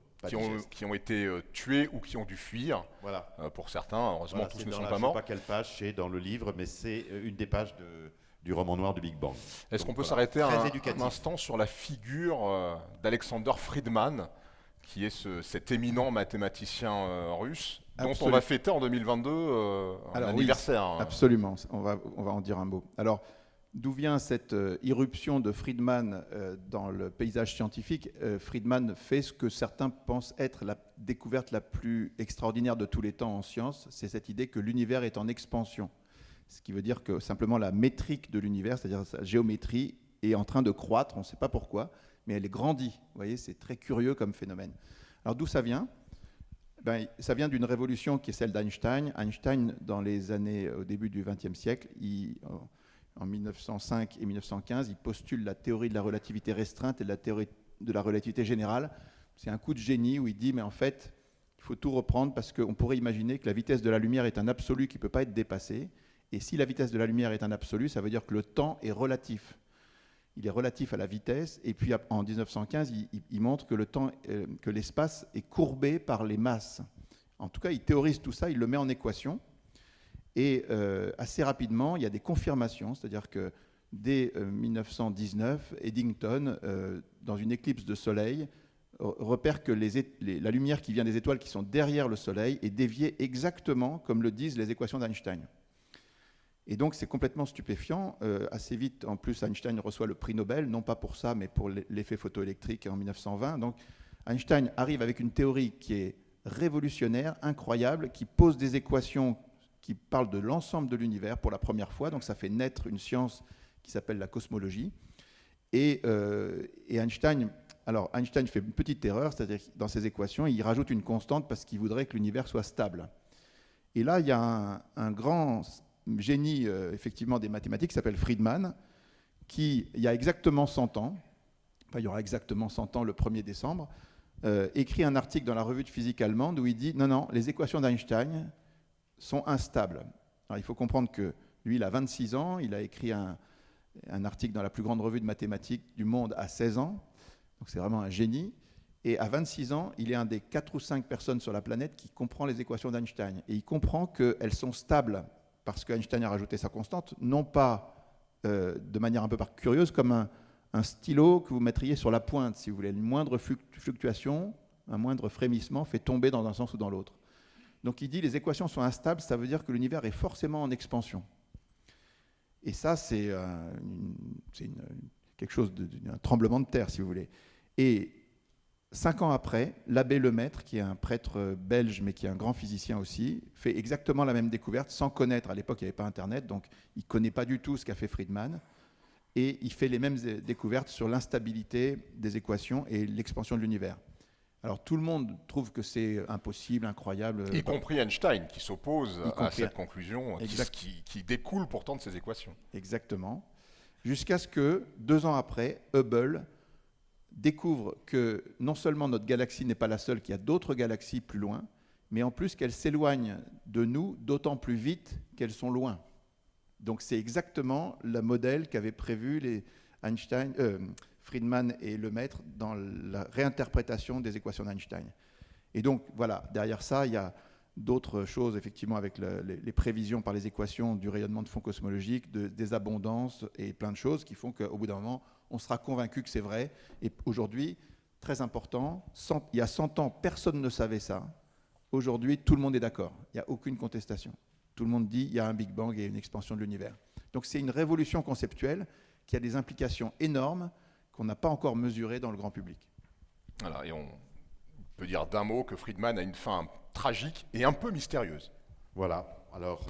Qui ont été tués ou qui ont dû fuir. Voilà. Pour certains, heureusement, Voilà, tous ne sont je pas ne morts. sais pas quelle page c'est dans le livre, mais c'est une des pages du roman noir du Big Bang. Est-ce qu'on peut voilà, s'arrêter très un instant sur la figure d'Alexander Friedman, qui est cet éminent mathématicien russe, dont on va fêter en 2022 un anniversaire. Oui, absolument, on va en dire un mot. Alors, d'où vient cette irruption de Friedman dans le paysage scientifique? Friedman fait ce que certains pensent être la découverte la plus extraordinaire de tous les temps en sciences, c'est cette idée que l'univers est en expansion. Ce qui veut dire que simplement la métrique de l'univers, c'est-à-dire sa géométrie, est en train de croître, on ne sait pas pourquoi, mais elle est grandie. Vous voyez, c'est très curieux comme phénomène. Alors d'où ça vient? Ça vient d'une révolution qui est celle d'Einstein. Einstein, au début du XXe siècle, en 1905 et 1915, il postule la théorie de la relativité restreinte et la théorie de la relativité générale. C'est un coup de génie où il dit, mais en fait, il faut tout reprendre parce qu'on pourrait imaginer que la vitesse de la lumière est un absolu qui ne peut pas être dépassé. Et si la vitesse de la lumière est un absolu, ça veut dire que le temps est relatif. Il est relatif à la vitesse. Et puis en 1915, il montre que que l'espace est courbé par les masses. En tout cas, il théorise tout ça, il le met en équation. Et assez rapidement, il y a des confirmations, c'est-à-dire que dès 1919, Eddington, dans une éclipse de soleil, repère que la lumière qui vient des étoiles qui sont derrière le soleil est déviée exactement comme le disent les équations d'Einstein. Et donc c'est complètement stupéfiant. Assez vite, en plus, Einstein reçoit le prix Nobel, non pas pour ça, mais pour l'effet photoélectrique en 1920. Donc Einstein arrive avec une théorie qui est révolutionnaire, incroyable, qui pose des équations qui parle de l'ensemble de l'univers pour la première fois, donc ça fait naître une science qui s'appelle la cosmologie. Et Einstein fait une petite erreur, c'est-à-dire que dans ses équations, il rajoute une constante parce qu'il voudrait que l'univers soit stable. Et là, il y a un grand génie, effectivement, des mathématiques qui s'appelle Friedman, qui, il y a exactement 100 ans, il y aura exactement 100 ans le 1er décembre, écrit un article dans la revue de physique allemande où il dit « Non, les équations d'Einstein sont instables. » Alors, il faut comprendre que lui, il a 26 ans, il a écrit un article dans la plus grande revue de mathématiques du monde à 16 ans, donc c'est vraiment un génie. Et à 26 ans, il est un des 4 ou 5 personnes sur la planète qui comprend les équations d'Einstein. Et il comprend qu'elles sont stables parce qu'Einstein a rajouté sa constante, non pas de manière un peu curieuse, comme un stylo que vous mettriez sur la pointe, si vous voulez. Une moindre fluctuation, un moindre frémissement fait tomber dans un sens ou dans l'autre. Donc il dit les équations sont instables, ça veut dire que l'univers est forcément en expansion. Et ça, c'est quelque chose d'un tremblement de terre, si vous voulez. Et 5 ans après, l'abbé Lemaître, qui est un prêtre belge, mais qui est un grand physicien aussi, fait exactement la même découverte, sans connaître. À l'époque, il n'y avait pas Internet, donc il ne connaît pas du tout ce qu'a fait Friedman. Et il fait les mêmes découvertes sur l'instabilité des équations et l'expansion de l'univers. Alors tout le monde trouve que c'est impossible, incroyable. Y compris Einstein, qui s'oppose à cette conclusion, qui découle pourtant de ces équations. Exactement. Jusqu'à ce que, 2 ans après, Hubble découvre que non seulement notre galaxie n'est pas la seule, qu'il y a d'autres galaxies plus loin, mais en plus qu'elles s'éloignent de nous d'autant plus vite qu'elles sont loin. Donc c'est exactement le modèle qu'avaient prévu Friedman et Lemaître dans la réinterprétation des équations d'Einstein. Et donc, voilà, derrière ça, il y a d'autres choses, effectivement, avec les prévisions par les équations du rayonnement de fond cosmologique, des abondances et plein de choses qui font qu'au bout d'un moment, on sera convaincu que c'est vrai. Et aujourd'hui, très important, il y a 100 ans, personne ne savait ça. Aujourd'hui, tout le monde est d'accord. Il n'y a aucune contestation. Tout le monde dit qu'il y a un Big Bang et une expansion de l'univers. Donc c'est une révolution conceptuelle qui a des implications énormes qu'on n'a pas encore mesurées dans le grand public. Voilà, et on peut dire d'un mot que Friedman a une fin tragique et un peu mystérieuse. Voilà. Alors,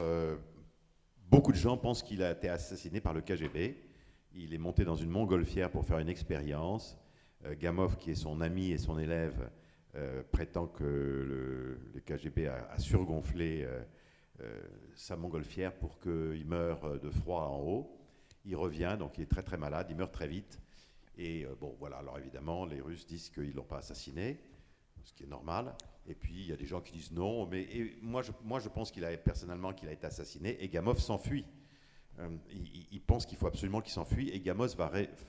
beaucoup de gens pensent qu'il a été assassiné par le KGB. Il est monté dans une montgolfière pour faire une expérience. Gamov, qui est son ami et son élève, prétend que le KGB a surgonflé sa montgolfière pour qu'il meure de froid en haut. Il revient, donc il est très très malade, il meurt très vite. Et bon, voilà, alors évidemment, les Russes disent qu'ils ne l'ont pas assassiné, ce qui est normal. Et puis, il y a des gens qui disent non, mais moi, je pense personnellement qu'il a été assassiné, et Gamov s'enfuit. Il pense qu'il faut absolument qu'il s'enfuit, et Gamov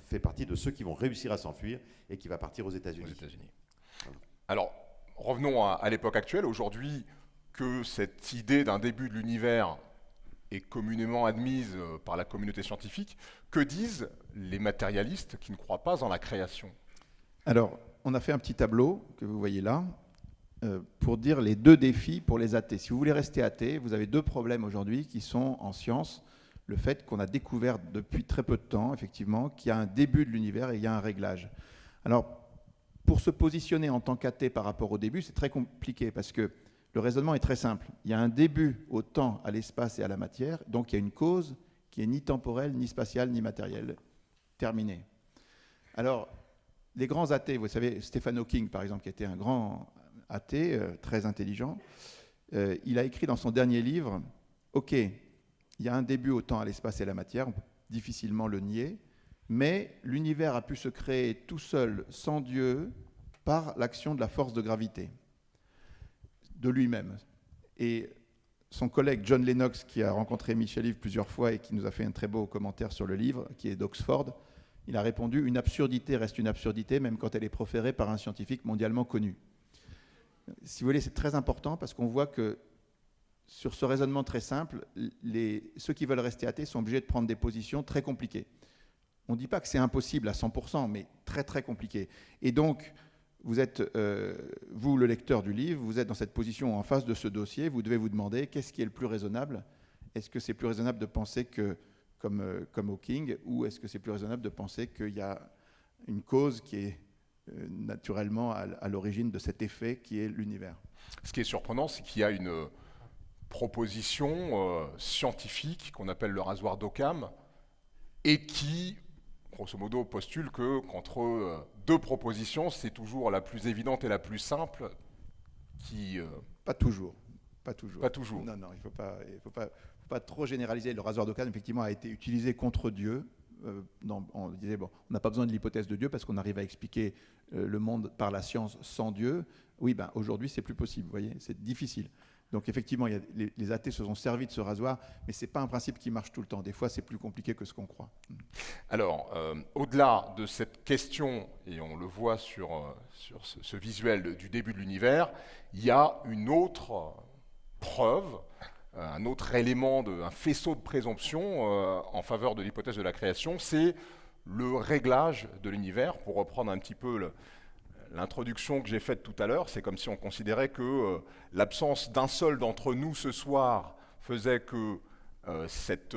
fait partie de ceux qui vont réussir à s'enfuir et qui va partir aux États-Unis. Voilà. Alors, revenons à l'époque actuelle. Aujourd'hui, que cette idée d'un début de l'univers est communément admise par la communauté scientifique, que disent les matérialistes qui ne croient pas en la création? Alors, on a fait un petit tableau que vous voyez là pour dire les deux défis pour les athées. Si vous voulez rester athée, vous avez deux problèmes aujourd'hui qui sont en science. Le fait qu'on a découvert depuis très peu de temps, effectivement, qu'il y a un début de l'univers et il y a un réglage. Alors, pour se positionner en tant qu'athée par rapport au début, c'est très compliqué parce que le raisonnement est très simple. Il y a un début au temps, à l'espace et à la matière, donc il y a une cause qui est ni temporelle, ni spatiale, ni matérielle. Terminé. Alors, les grands athées, vous savez, Stephen Hawking, par exemple, qui était un grand athée, très intelligent, il a écrit dans son dernier livre, « Ok, il y a un début au temps, à l'espace et à la matière, on peut difficilement le nier, mais l'univers a pu se créer tout seul, sans Dieu, par l'action de la force de gravité, de lui-même. » Et son collègue John Lennox, qui a rencontré Michel Yves plusieurs fois et qui nous a fait un très beau commentaire sur le livre, qui est d'Oxford, il a répondu « Une absurdité reste une absurdité, même quand elle est proférée par un scientifique mondialement connu. » Si vous voulez, c'est très important parce qu'on voit que sur ce raisonnement très simple, ceux qui veulent rester athées sont obligés de prendre des positions très compliquées. On ne dit pas que c'est impossible à 100%, mais très très compliqué. Et donc, vous êtes, vous le lecteur du livre, vous êtes dans cette position en face de ce dossier, vous devez vous demander qu'est-ce qui est le plus raisonnable. Est-ce que c'est plus raisonnable de penser que, comme Hawking, ou est-ce que c'est plus raisonnable de penser qu'il y a une cause qui est naturellement à l'origine de cet effet qui est l'univers? Ce qui est surprenant, c'est qu'il y a une proposition scientifique qu'on appelle le rasoir d'Occam et qui, grosso modo, postule qu'entre deux propositions, c'est toujours la plus évidente et la plus simple qui... Pas toujours. Pas toujours. Pas toujours. Non, non, il ne faut pas trop généraliser. Le rasoir d'Occam, effectivement, a été utilisé contre Dieu. On disait, bon, on n'a pas besoin de l'hypothèse de Dieu parce qu'on arrive à expliquer le monde par la science sans Dieu. Oui, ben, aujourd'hui, c'est plus possible, vous voyez, c'est difficile. Donc effectivement, les athées se sont servis de ce rasoir, mais ce n'est pas un principe qui marche tout le temps. Des fois, c'est plus compliqué que ce qu'on croit. Alors, au-delà de cette question, et on le voit sur ce visuel du début de l'univers, il y a une autre preuve, un autre élément, un faisceau de présomption en faveur de l'hypothèse de la création, c'est le réglage de l'univers. Pour reprendre un petit peu l'introduction que j'ai faite tout à l'heure, c'est comme si on considérait que l'absence d'un seul d'entre nous ce soir faisait que cette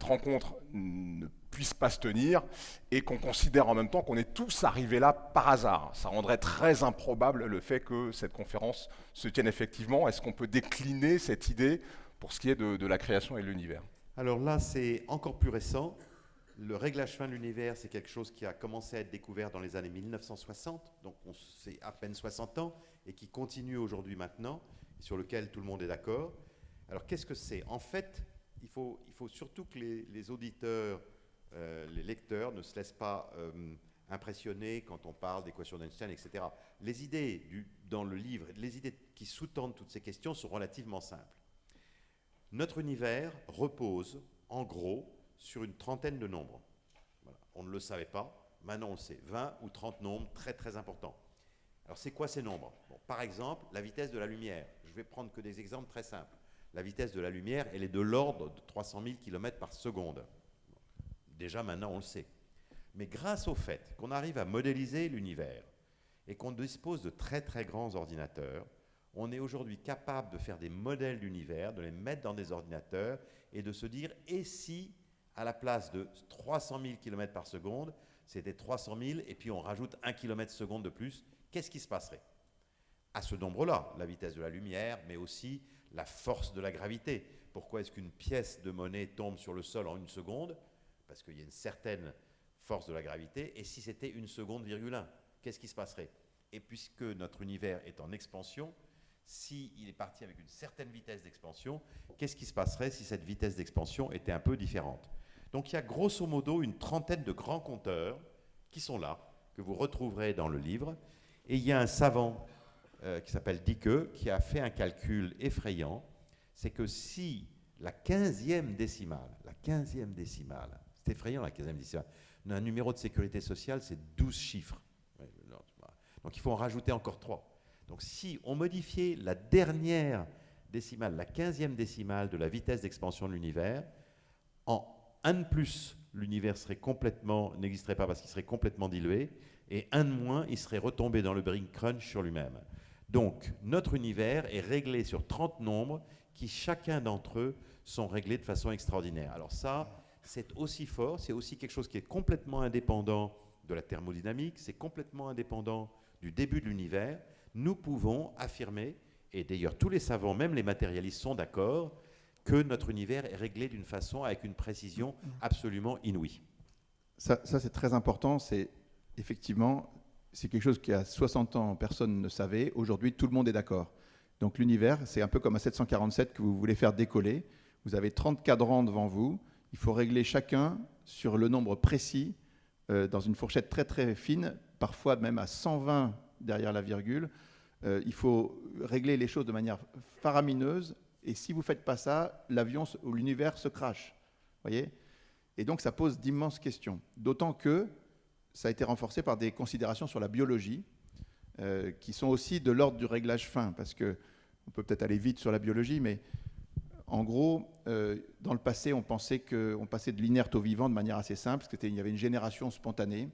rencontre ne puisse pas se tenir et qu'on considère en même temps qu'on est tous arrivés là par hasard. Ça rendrait très improbable le fait que cette conférence se tienne effectivement. Est-ce qu'on peut décliner cette idée pour ce qui est de la création et de l'univers? Alors là, c'est encore plus récent. Le réglage fin de l'univers, c'est quelque chose qui a commencé à être découvert dans les années 1960, donc c'est à peine 60 ans, et qui continue aujourd'hui maintenant, sur lequel tout le monde est d'accord. Alors qu'est-ce que c'est? En fait, il faut surtout que les auditeurs, les lecteurs ne se laissent pas impressionner quand on parle d'équations d'Einstein, etc. Les idées dans le livre, les idées qui sous-tendent toutes ces questions sont relativement simples. Notre univers repose, en gros, sur une trentaine de nombres. Voilà. On ne le savait pas, maintenant on le sait. 20 ou 30 nombres très très importants. Alors c'est quoi ces nombres? Bon. Par exemple, la vitesse de la lumière. Je vais prendre que des exemples très simples. La vitesse de la lumière, elle est de l'ordre de 300 000 km par seconde. Déjà, maintenant, on le sait. Mais grâce au fait qu'on arrive à modéliser l'univers et qu'on dispose de très très grands ordinateurs, on est aujourd'hui capable de faire des modèles d'univers, de les mettre dans des ordinateurs et de se dire, et si, à la place de 300 000 km par seconde, c'était 300 000 et puis on rajoute 1 km seconde de plus, qu'est-ce qui se passerait? À ce nombre-là, la vitesse de la lumière, mais aussi la force de la gravité. Pourquoi est-ce qu'une pièce de monnaie tombe sur le sol en 1 seconde? Parce qu'il y a une certaine force de la gravité. Et si c'était 1 seconde, virgule 1, qu'est-ce qui se passerait? Et puisque notre univers est en expansion, s'il est parti avec une certaine vitesse d'expansion, qu'est-ce qui se passerait si cette vitesse d'expansion était un peu différente? Donc il y a grosso modo une trentaine de grands compteurs qui sont là, que vous retrouverez dans le livre. Et il y a un savant qui s'appelle Dicke, qui a fait un calcul effrayant, c'est que si la 15e décimale, c'est effrayant la 15e décimale, un numéro de sécurité sociale, c'est 12 chiffres. Donc il faut en rajouter encore 3. Donc si on modifiait la dernière décimale, la 15e décimale de la vitesse d'expansion de l'univers, en 1 de plus, l'univers n'existerait pas parce qu'il serait complètement dilué, et 1 de moins, il serait retombé dans le Big Crunch sur lui-même. Donc, notre univers est réglé sur 30 nombres qui, chacun d'entre eux, sont réglés de façon extraordinaire. Alors ça, c'est aussi fort, c'est aussi quelque chose qui est complètement indépendant de la thermodynamique, c'est complètement indépendant du début de l'univers. Nous pouvons affirmer, et d'ailleurs tous les savants, même les matérialistes, sont d'accord, que notre univers est réglé d'une façon avec une précision absolument inouïe. Ça c'est très important, c'est effectivement... C'est quelque chose qui, à 60 ans, personne ne savait. Aujourd'hui, tout le monde est d'accord. Donc l'univers, c'est un peu comme un 747 que vous voulez faire décoller. Vous avez 30 cadrans devant vous. Il faut régler chacun sur le nombre précis, dans une fourchette très très fine, parfois même à 120 derrière la virgule. Il faut régler les choses de manière faramineuse. Et si vous ne faites pas ça, l'avion ou l'univers se crache. Voyez ? Et donc ça pose d'immenses questions. D'autant que ça a été renforcé par des considérations sur la biologie, qui sont aussi de l'ordre du réglage fin, parce qu'on peut peut-être aller vite sur la biologie, mais en gros, dans le passé, on pensait qu'on passait de l'inerte au vivant de manière assez simple, parce qu'il y avait une génération spontanée,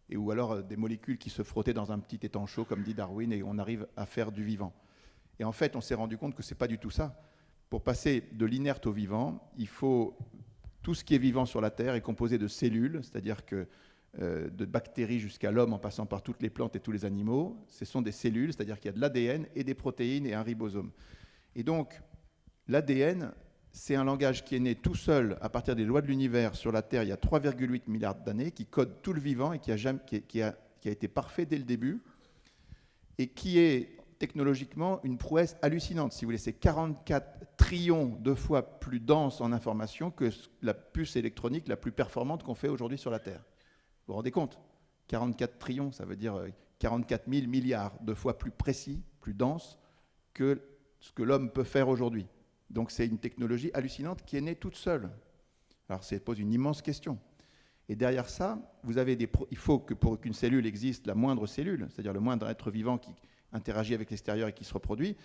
et ou alors des molécules qui se frottaient dans un petit étang chaud, comme dit Darwin, et on arrive à faire du vivant. Et en fait, on s'est rendu compte que ce n'est pas du tout ça. Pour passer de l'inerte au vivant, il faut... Tout ce qui est vivant sur la Terre est composé de cellules, c'est-à-dire que de bactéries jusqu'à l'homme en passant par toutes les plantes et tous les animaux, ce sont des cellules, c'est-à-dire qu'il y a de l'ADN et des protéines et un ribosome. Et donc, l'ADN, c'est un langage qui est né tout seul à partir des lois de l'univers sur la Terre il y a 3,8 milliards d'années, qui code tout le vivant et qui a été parfait dès le début, et qui est technologiquement une prouesse hallucinante. Si vous voulez, c'est 44 trillions de fois plus dense en information que la puce électronique la plus performante qu'on fait aujourd'hui sur la Terre. Vous vous rendez compte? 44 trillions, ça veut dire 44 000 milliards de fois plus précis, plus dense que ce que l'homme peut faire aujourd'hui. Donc c'est une technologie hallucinante qui est née toute seule. Alors ça pose une immense question. Et derrière ça, il faut que pour qu'une cellule existe, la moindre cellule, c'est-à-dire le moindre être vivant qui interagit avec l'extérieur et qui se reproduit,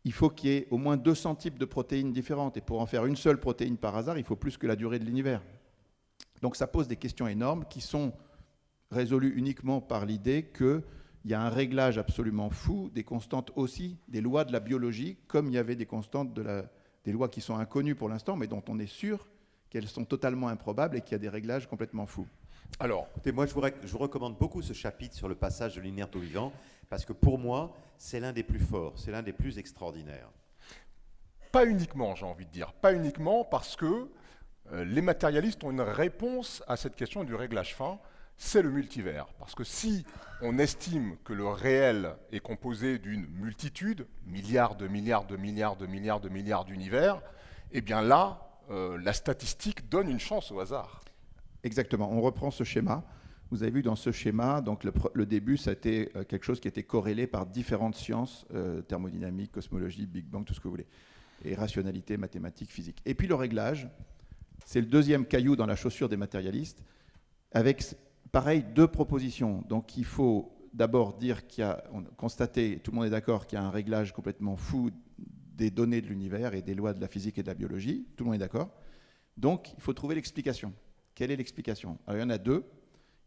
il faut qu'il y ait au moins 200 types de protéines différentes. Et pour en faire une seule protéine par hasard, il faut plus que la durée de l'univers. Donc ça pose des questions énormes qui sont résolues uniquement par l'idée qu'il y a un réglage absolument fou des constantes aussi, des lois de la biologie, comme il y avait des constantes des lois qui sont inconnues pour l'instant, mais dont on est sûr qu'elles sont totalement improbables et qu'il y a des réglages complètement fous. Alors, écoutez, moi je vous recommande beaucoup ce chapitre sur le passage de l'inerte au vivant, parce que pour moi, c'est l'un des plus forts, c'est l'un des plus extraordinaires. pas uniquement, j'ai envie de dire, pas uniquement parce que les matérialistes ont une réponse à cette question du réglage fin, c'est le multivers. Parce que si on estime que le réel est composé d'une multitude, milliards de milliards de milliards de milliards de milliards d'univers, eh bien là, la statistique donne une chance au hasard. Exactement, on reprend ce schéma. Vous avez vu dans ce schéma, donc le début, ça a été quelque chose qui était corrélé par différentes sciences, thermodynamique, cosmologie, Big Bang, tout ce que vous voulez, et rationalité, mathématiques, physique. Et puis le réglage, c'est le deuxième caillou dans la chaussure des matérialistes, avec, pareil, deux propositions. Donc il faut d'abord dire on a constaté, tout le monde est d'accord, qu'il y a un réglage complètement fou des données de l'univers et des lois de la physique et de la biologie. Tout le monde est d'accord. Donc, il faut trouver l'explication. Quelle est l'explication? Alors, il y en a deux.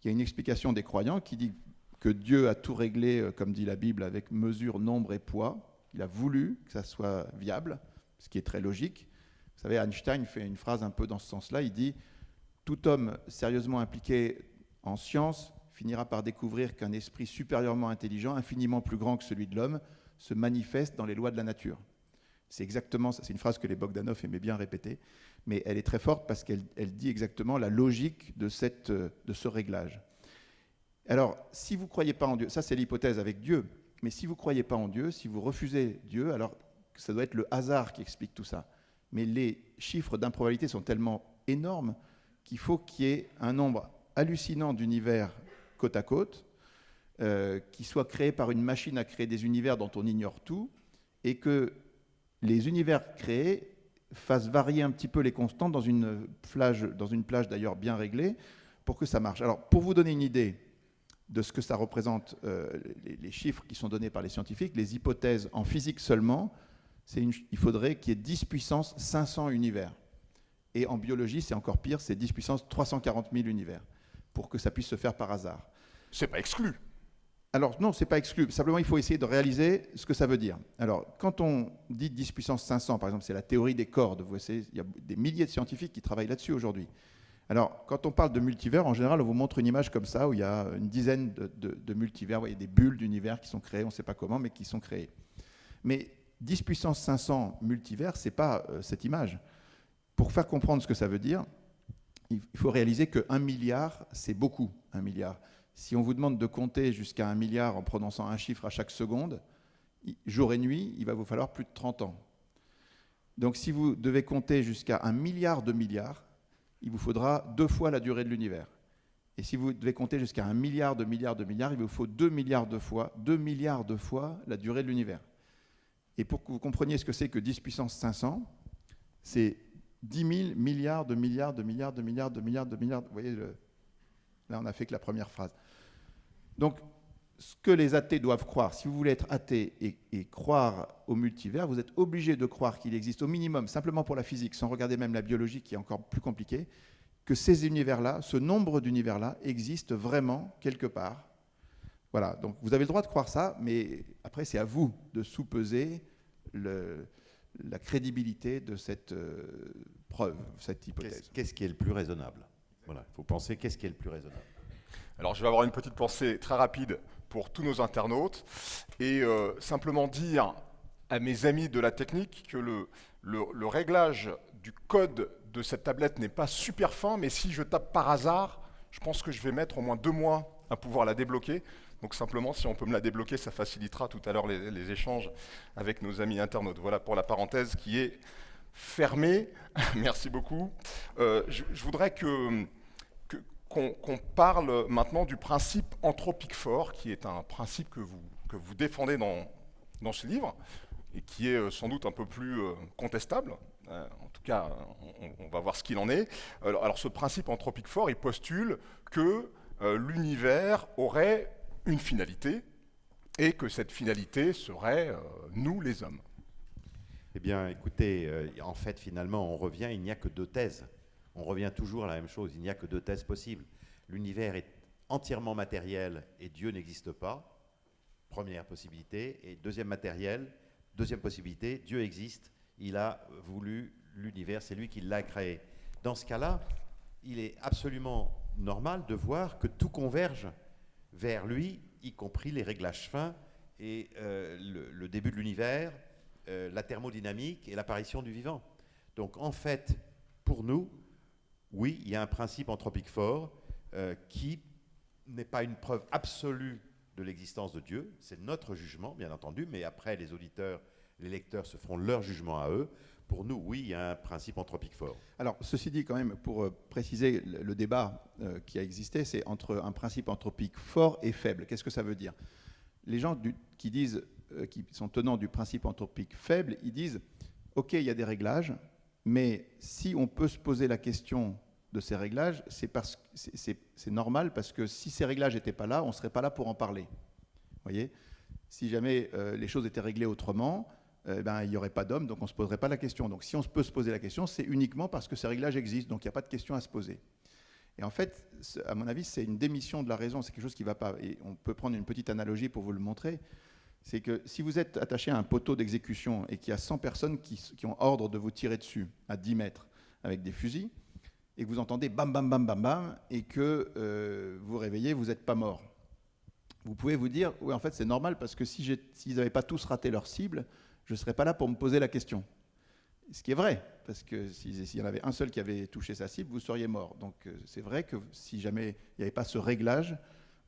Il y a une explication des croyants qui dit que Dieu a tout réglé, comme dit la Bible, avec mesure, nombre et poids. Il a voulu que ça soit viable, ce qui est très logique. Vous savez, Einstein fait une phrase un peu dans ce sens-là. Il dit « Tout homme sérieusement impliqué en science finira par découvrir qu'un esprit supérieurement intelligent, infiniment plus grand que celui de l'homme, se manifeste dans les lois de la nature. » C'est exactement ça. C'est une phrase que les Bogdanov aimaient bien répéter, mais elle est très forte parce qu'elle dit exactement la logique de ce réglage. Alors, si vous ne croyez pas en Dieu, ça c'est l'hypothèse avec Dieu, mais si vous ne croyez pas en Dieu, si vous refusez Dieu, alors ça doit être le hasard qui explique tout ça. Mais les chiffres d'improbabilité sont tellement énormes qu'il faut qu'il y ait un nombre hallucinant d'univers côte à côte, qui soit créé par une machine à créer des univers dont on ignore tout, et que les univers créés fassent varier un petit peu les constantes dans une plage d'ailleurs bien réglée, pour que ça marche. Alors, pour vous donner une idée de ce que ça représente, les chiffres qui sont donnés par les scientifiques, les hypothèses en physique seulement, il faudrait qu'il y ait 10 puissance 500 univers. Et en biologie, c'est encore pire, c'est 10 puissance 340 000 univers, pour que ça puisse se faire par hasard. C'est pas exclu. Alors non, c'est pas exclu. Simplement, il faut essayer de réaliser ce que ça veut dire. Alors, quand on dit 10 puissance 500, par exemple, c'est la théorie des cordes. Vous voyez, il y a des milliers de scientifiques qui travaillent là-dessus aujourd'hui. Alors, quand on parle de multivers, en général, on vous montre une image comme ça, où il y a une dizaine de multivers. Vous voyez, des bulles d'univers qui sont créées, on ne sait pas comment, mais qui sont créées. Mais 10 puissance 500 multivers, ce n'est pas cette image. Pour faire comprendre ce que ça veut dire, il faut réaliser que 1 milliard, c'est beaucoup, 1 milliard. Si on vous demande de compter jusqu'à 1 milliard en prononçant un chiffre à chaque seconde, jour et nuit, il va vous falloir plus de 30 ans. Donc si vous devez compter jusqu'à 1 milliard de milliards, il vous faudra 2 fois la durée de l'univers. Et si vous devez compter jusqu'à 1 milliard de milliards de milliards, il vous faut 2 milliards de fois la durée de l'univers. Et pour que vous compreniez ce que c'est que 10 puissance 500, c'est 10 000 milliards de milliards de milliards de milliards de milliards de milliards. Vous voyez, là on n'a fait que la première phrase. Donc, ce que les athées doivent croire, si vous voulez être athée et croire au multivers, vous êtes obligé de croire qu'il existe au minimum, simplement pour la physique, sans regarder même la biologie qui est encore plus compliquée, que ces univers-là, ce nombre d'univers-là, existent vraiment quelque part. Voilà, donc vous avez le droit de croire ça, mais après c'est à vous de sous-peser la crédibilité de cette preuve, cette hypothèse. Qu'est-ce qui est le plus raisonnable? Voilà, il faut penser qu'est-ce qui est le plus raisonnable. Alors je vais avoir une petite pensée très rapide pour tous nos internautes et simplement dire à mes amis de la technique que le réglage du code de cette tablette n'est pas super fin, mais si je tape par hasard, je pense que je vais mettre au moins 2 mois à pouvoir la débloquer. Donc simplement, si on peut me la débloquer, ça facilitera tout à l'heure les échanges avec nos amis internautes. Voilà pour la parenthèse qui est fermée. Merci beaucoup. Je voudrais qu'on parle maintenant du principe anthropique fort, qui est un principe que vous défendez dans ce livre, et qui est sans doute un peu plus contestable. En tout cas, on va voir ce qu'il en est. Alors ce principe anthropique fort, il postule que l'univers aurait une finalité, et que cette finalité serait nous, les hommes. Eh bien, écoutez, en fait, finalement, on revient, il n'y a que 2 thèses. On revient toujours à la même chose, il n'y a que 2 thèses possibles. L'univers est entièrement matériel et Dieu n'existe pas, première possibilité. Et deuxième possibilité, Dieu existe, il a voulu l'univers, c'est lui qui l'a créé. Dans ce cas-là, il est absolument normal de voir que tout converge vers lui, y compris les réglages fins et le début de l'univers, la thermodynamique et l'apparition du vivant. Donc en fait, pour nous, oui, il y a un principe anthropique fort qui n'est pas une preuve absolue de l'existence de Dieu, c'est notre jugement, bien entendu, mais après, les auditeurs, les lecteurs se feront leur jugement à eux. Pour nous, oui, il y a un principe anthropique fort. Alors, ceci dit, quand même, pour préciser le débat qui a existé, c'est entre un principe anthropique fort et faible. Qu'est-ce que ça veut dire? Les gens qui sont tenants du principe anthropique faible, ils disent « Ok, il y a des réglages, mais si on peut se poser la question de ces réglages, c'est normal, parce que si ces réglages n'étaient pas là, on ne serait pas là pour en parler. » voyez, si jamais les choses étaient réglées autrement, il n'y aurait pas d'homme, donc on ne se poserait pas la question. Donc si on peut se poser la question, c'est uniquement parce que ces réglages existent, donc il n'y a pas de question à se poser. Et en fait, à mon avis, c'est une démission de la raison, c'est quelque chose qui ne va pas. Et on peut prendre une petite analogie pour vous le montrer. C'est que si vous êtes attaché à un poteau d'exécution et qu'il y a 100 personnes qui ont ordre de vous tirer dessus à 10 mètres avec des fusils, et que vous entendez bam, bam, bam, bam, bam, et que vous vous réveillez, vous n'êtes pas mort. Vous pouvez vous dire, oui, en fait, c'est normal, parce que s'ils n'avaient pas tous raté leur cible, je ne serais pas là pour me poser la question. Ce qui est vrai, parce que s'il y en avait un seul qui avait touché sa cible, vous seriez mort. Donc c'est vrai que si jamais il n'y avait pas ce réglage,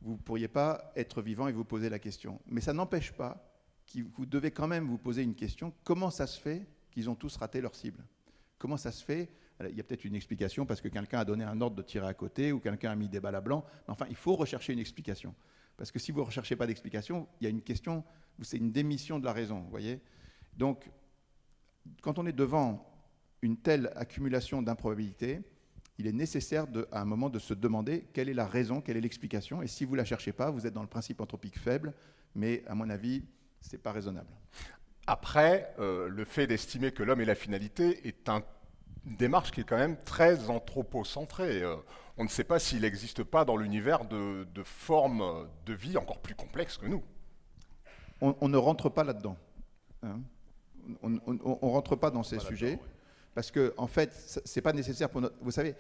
vous ne pourriez pas être vivant et vous poser la question. Mais ça n'empêche pas que vous devez quand même vous poser une question. Comment ça se fait qu'ils ont tous raté leur cible? Comment ça se fait? Il y a peut-être une explication parce que quelqu'un a donné un ordre de tirer à côté ou quelqu'un a mis des balles à blanc. Mais enfin, il faut rechercher une explication. Parce que si vous ne recherchez pas d'explication, il y a une question, c'est une démission de la raison, vous voyez? Donc, quand on est devant une telle accumulation d'improbabilités, il est nécessaire à un moment de se demander quelle est la raison, quelle est l'explication. Et si vous ne la cherchez pas, vous êtes dans le principe anthropique faible, mais à mon avis, ce n'est pas raisonnable. Après, le fait d'estimer que l'homme est la finalité est une démarche qui est quand même très anthropocentrée. On ne sait pas s'il n'existe pas dans l'univers de formes de vie encore plus complexes que nous. On ne rentre pas là-dedans. Hein. On ne rentre pas dans ces sujets, parce que en fait, ce n'est pas nécessaire pour notre... Vous savez,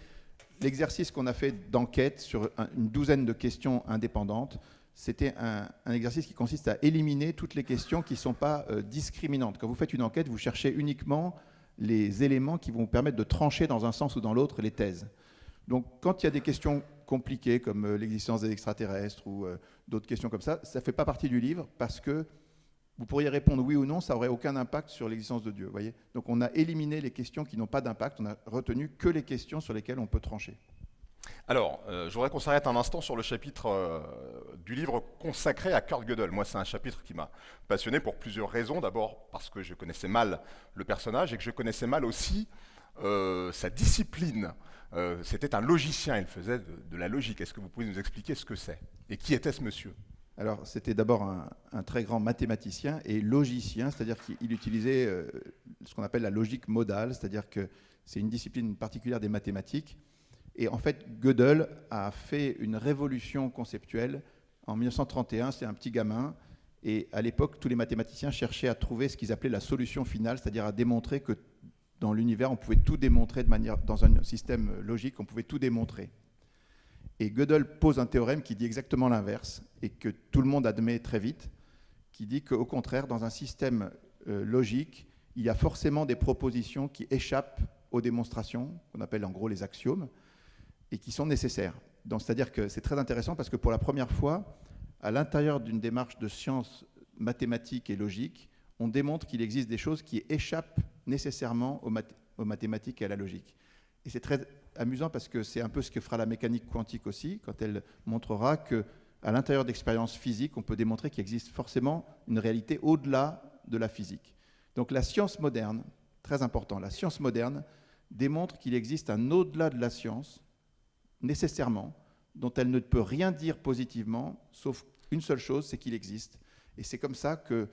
l'exercice qu'on a fait d'enquête sur une douzaine de questions indépendantes, c'était un exercice qui consiste à éliminer toutes les questions qui ne sont pas discriminantes. Quand vous faites une enquête, vous cherchez uniquement les éléments qui vont vous permettre de trancher dans un sens ou dans l'autre les thèses. Donc, quand il y a des questions compliquées, comme l'existence des extraterrestres ou d'autres questions comme ça ne fait pas partie du livre, parce que vous pourriez répondre oui ou non, ça n'aurait aucun impact sur l'existence de Dieu. Voyez. Donc, on a éliminé les questions qui n'ont pas d'impact, on a retenu que les questions sur lesquelles on peut trancher. Alors, je voudrais qu'on s'arrête un instant sur le chapitre du livre consacré à Kurt Gödel. Moi, c'est un chapitre qui m'a passionné pour plusieurs raisons. D'abord, parce que je connaissais mal le personnage et que je connaissais mal aussi sa discipline. C'était un logicien, il faisait de la logique. Est-ce que vous pouvez nous expliquer ce que c'est? Et qui était ce monsieur? Alors, c'était d'abord un très grand mathématicien et logicien, c'est-à-dire qu'il utilisait ce qu'on appelle la logique modale, c'est-à-dire que c'est une discipline particulière des mathématiques. Et en fait, Gödel a fait une révolution conceptuelle en 1931. C'est un petit gamin. Et à l'époque, tous les mathématiciens cherchaient à trouver ce qu'ils appelaient la solution finale, c'est-à-dire à démontrer que dans l'univers, on pouvait tout démontrer dans un système logique, on pouvait tout démontrer. Et Gödel pose un théorème qui dit exactement l'inverse, et que tout le monde admet très vite, qui dit qu'au contraire, dans un système logique, il y a forcément des propositions qui échappent aux démonstrations, qu'on appelle en gros les axiomes, et qui sont nécessaires. Donc, c'est-à-dire que c'est très intéressant parce que pour la première fois, à l'intérieur d'une démarche de sciences mathématiques et logiques, on démontre qu'il existe des choses qui échappent nécessairement aux mathématiques et à la logique. Et c'est très amusant parce que c'est un peu ce que fera la mécanique quantique aussi, quand elle montrera qu'à l'intérieur d'expériences physiques, on peut démontrer qu'il existe forcément une réalité au-delà de la physique. Donc la science moderne, très important, la science moderne démontre qu'il existe un au-delà de la science, nécessairement, dont elle ne peut rien dire positivement, sauf une seule chose, c'est qu'il existe. Et c'est comme ça que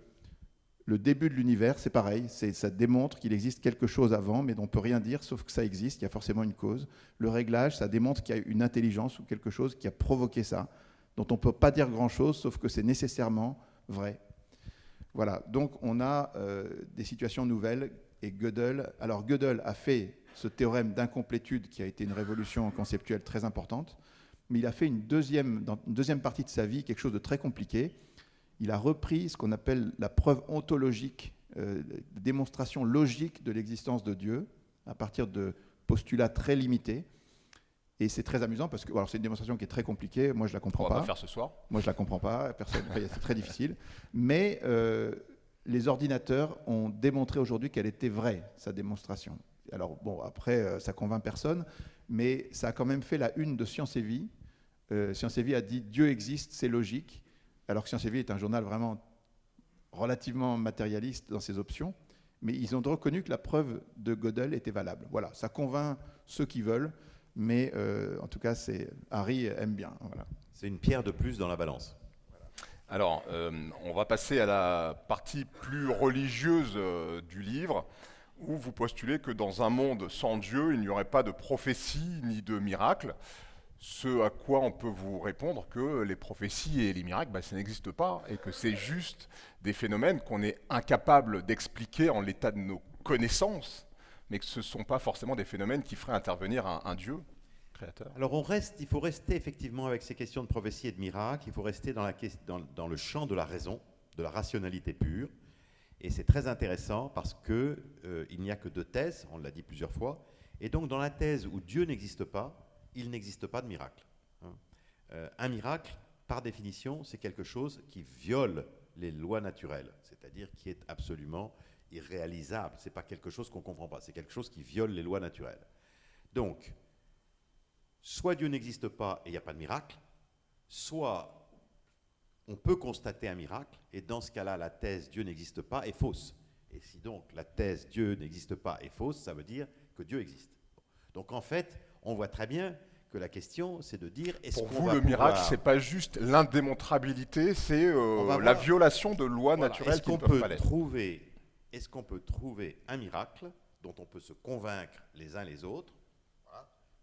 le début de l'univers, c'est pareil, ça démontre qu'il existe quelque chose avant, mais dont on ne peut rien dire, sauf que ça existe, il y a forcément une cause. Le réglage, ça démontre qu'il y a une intelligence ou quelque chose qui a provoqué ça, dont on ne peut pas dire grand-chose, sauf que c'est nécessairement vrai. Voilà, donc on a des situations nouvelles, et Gödel a fait ce théorème d'incomplétude qui a été une révolution conceptuelle très importante, mais il a fait dans une deuxième partie de sa vie quelque chose de très compliqué. Il a repris ce qu'on appelle la preuve ontologique, démonstration logique de l'existence de Dieu, à partir de postulats très limités. Et c'est très amusant parce que c'est une démonstration qui est très compliquée. Moi, je ne la comprends pas. On va pas faire ce soir. Moi, je ne la comprends pas. C'est très difficile. Mais les ordinateurs ont démontré aujourd'hui qu'elle était vraie, sa démonstration. Alors, après, ça ne convainc personne, mais ça a quand même fait la une de Science et Vie. Science et Vie a dit « Dieu existe, c'est logique », alors que Science et Vie est un journal vraiment relativement matérialiste dans ses options, mais ils ont reconnu que la preuve de Gödel était valable. Voilà, ça convainc ceux qui veulent, mais en tout cas, Harry aime bien. Voilà. C'est une pierre de plus dans la balance. Alors, on va passer à la partie plus religieuse du livre, où vous postulez que dans un monde sans Dieu, il n'y aurait pas de prophétie ni de miracle. Ce à quoi on peut vous répondre que les prophéties et les miracles, ça n'existe pas, et que c'est juste des phénomènes qu'on est incapable d'expliquer en l'état de nos connaissances, mais que ce ne sont pas forcément des phénomènes qui feraient intervenir un Dieu créateur. Alors il faut rester effectivement avec ces questions de prophétie et de miracle, il faut rester dans le champ de la raison, de la rationalité pure. Et c'est très intéressant parce qu'il n'y a que deux thèses, on l'a dit plusieurs fois, et donc dans la thèse où Dieu n'existe pas, il n'existe pas de miracle. Un miracle, par définition, c'est quelque chose qui viole les lois naturelles, c'est-à-dire qui est absolument irréalisable. Ce n'est pas quelque chose qu'on ne comprend pas, c'est quelque chose qui viole les lois naturelles. Donc, soit Dieu n'existe pas et il n'y a pas de miracle, soit on peut constater un miracle, et dans ce cas-là, la thèse Dieu n'existe pas est fausse. Et si donc la thèse Dieu n'existe pas est fausse, ça veut dire que Dieu existe. Donc en fait, on voit très bien que la question, c'est de dire... Pour vous, le miracle, ce n'est pas juste l'indémontrabilité, c'est la violation de lois naturelles qui ne peuvent pas l'être. Est-ce qu'on peut trouver un miracle dont on peut se convaincre les uns les autres?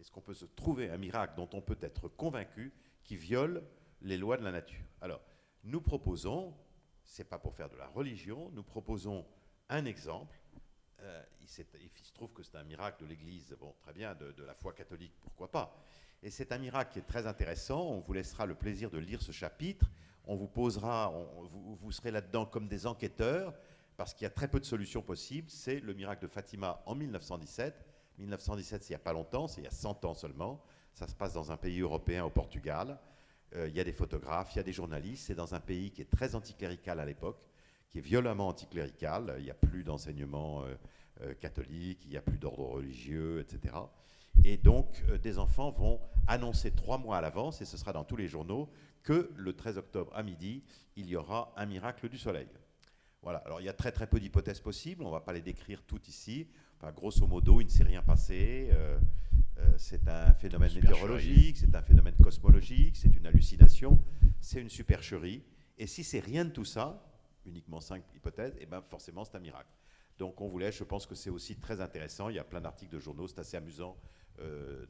Est-ce qu'on peut se trouver un miracle dont on peut être convaincu qui viole les lois de la nature? Alors, nous proposons, ce n'est pas pour faire de la religion, nous proposons un exemple. Il se trouve que c'est un miracle de l'Église, bon, très bien, de la foi catholique, pourquoi pas. Et c'est un miracle qui est très intéressant. On vous laissera le plaisir de lire ce chapitre. On vous posera, vous serez là-dedans comme des enquêteurs, parce qu'il y a très peu de solutions possibles. C'est le miracle de Fatima en 1917. 1917, c'est il n'y a pas longtemps, c'est il y a 100 ans seulement. Ça se passe dans un pays européen, au Portugal. Il y a des photographes, il y a des journalistes. C'est dans un pays qui est très anticlérical à l'époque, qui est violemment anticlérical. Il n'y a plus d'enseignement catholique, il n'y a plus d'ordre religieux, etc. Et donc, des enfants vont annoncer 3 mois à l'avance, et ce sera dans tous les journaux, que le 13 octobre à midi, il y aura un miracle du soleil. Voilà. Alors, il y a très très peu d'hypothèses possibles, on ne va pas les décrire toutes ici. Enfin, grosso modo, il ne s'est rien passé. C'est un phénomène météorologique, c'est un phénomène cosmologique, c'est une hallucination, c'est une supercherie. Et si c'est rien de tout ça, uniquement 5 hypothèses, et bien forcément c'est un miracle. Donc on vous laisse, je pense que c'est aussi très intéressant, il y a plein d'articles de journaux, c'est assez amusant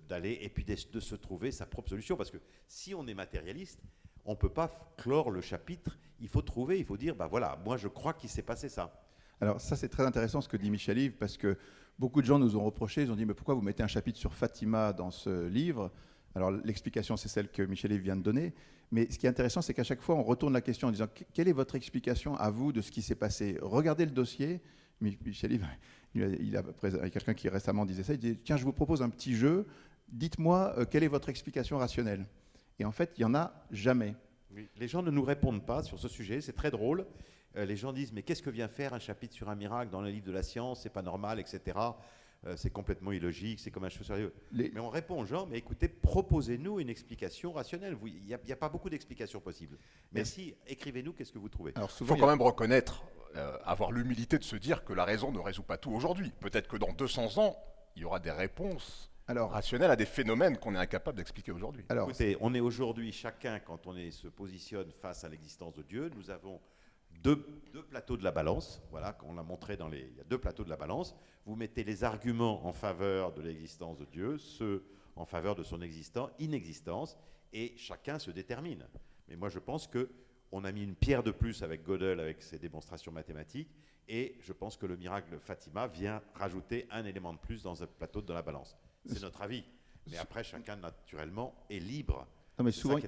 d'aller et puis de se trouver sa propre solution. Parce que si on est matérialiste, on ne peut pas clore le chapitre, il faut trouver, il faut dire, ben voilà, moi je crois qu'il s'est passé ça. Alors ça c'est très intéressant ce que dit Michel-Yves, parce que beaucoup de gens nous ont reproché, ils ont dit mais pourquoi vous mettez un chapitre sur Fatima dans ce livre? Alors l'explication c'est celle que Michel-Yves vient de donner, mais ce qui est intéressant c'est qu'à chaque fois on retourne la question en disant quelle est votre explication à vous de ce qui s'est passé? Regardez le dossier. Michel-Yves, il y a quelqu'un qui récemment disait ça, il dit tiens je vous propose un petit jeu, dites-moi quelle est votre explication rationnelle? Et en fait il n'y en a jamais. Oui. Les gens ne nous répondent pas sur ce sujet, c'est très drôle. Les gens disent mais qu'est-ce que vient faire un chapitre sur un miracle dans le livre de la science, c'est pas normal, etc. C'est complètement illogique, c'est comme un cheveu sérieux. Mais on répond aux gens, mais écoutez, proposez-nous une explication rationnelle. Il n'y a pas beaucoup d'explications possibles. Merci, écrivez-nous, qu'est-ce que vous trouvez? Il faut quand même reconnaître, avoir l'humilité de se dire que la raison ne résout pas tout aujourd'hui. Peut-être que dans 200 ans, il y aura des réponses rationnelles à des phénomènes qu'on est incapable d'expliquer aujourd'hui. Écoutez, on est aujourd'hui, chacun, quand se positionne face à l'existence de Dieu, nous avons deux plateaux de la balance, voilà, qu'on a montré il y a 2 plateaux de la balance. Vous mettez les arguments en faveur de l'existence de Dieu, ceux en faveur de son inexistence, et chacun se détermine. Mais moi, je pense qu'on a mis une pierre de plus avec Gödel, avec ses démonstrations mathématiques, et je pense que le miracle de Fatima vient rajouter un élément de plus dans ce plateau de la balance. C'est notre avis. Mais après, chacun, naturellement, est libre. Non, mais souvent,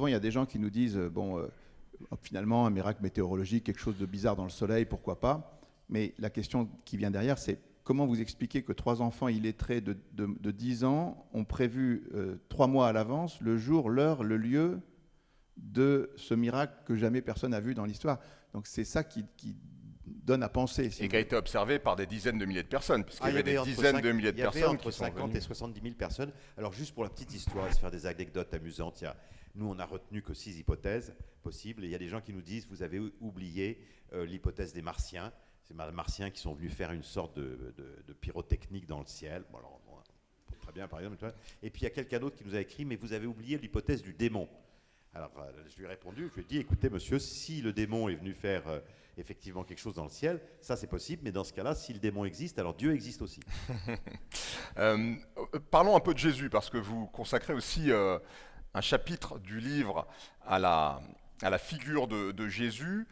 il y a des gens qui nous disent finalement, un miracle météorologique, quelque chose de bizarre dans le soleil, pourquoi pas? Mais la question qui vient derrière, c'est comment vous expliquez que 3 enfants illettrés de 10 ans ont prévu 3 mois à l'avance le jour, l'heure, le lieu de ce miracle que jamais personne n'a vu dans l'histoire? Donc c'est ça qui donne à penser. Et qui a été observé par des dizaines de milliers de personnes, puisqu'il y avait des dizaines de milliers de personnes. Il y avait entre 50 et 70 000 personnes. Alors juste pour la petite histoire, et se faire des anecdotes amusantes, nous on n'a retenu que 6 hypothèses possibles, et il y a des gens qui nous disent vous avez oublié l'hypothèse des Martiens. Ces Martiens qui sont venus faire une sorte de pyrotechnique dans le ciel. Bon, alors, très bien par exemple. Et puis il y a quelqu'un d'autre qui nous a écrit mais vous avez oublié l'hypothèse du démon. Alors, je lui ai répondu, je lui ai dit, écoutez, monsieur, si le démon est venu faire effectivement quelque chose dans le ciel, ça c'est possible, mais dans ce cas-là, si le démon existe, alors Dieu existe aussi. Parlons un peu de Jésus, parce que vous consacrez aussi un chapitre du livre à la figure de Jésus.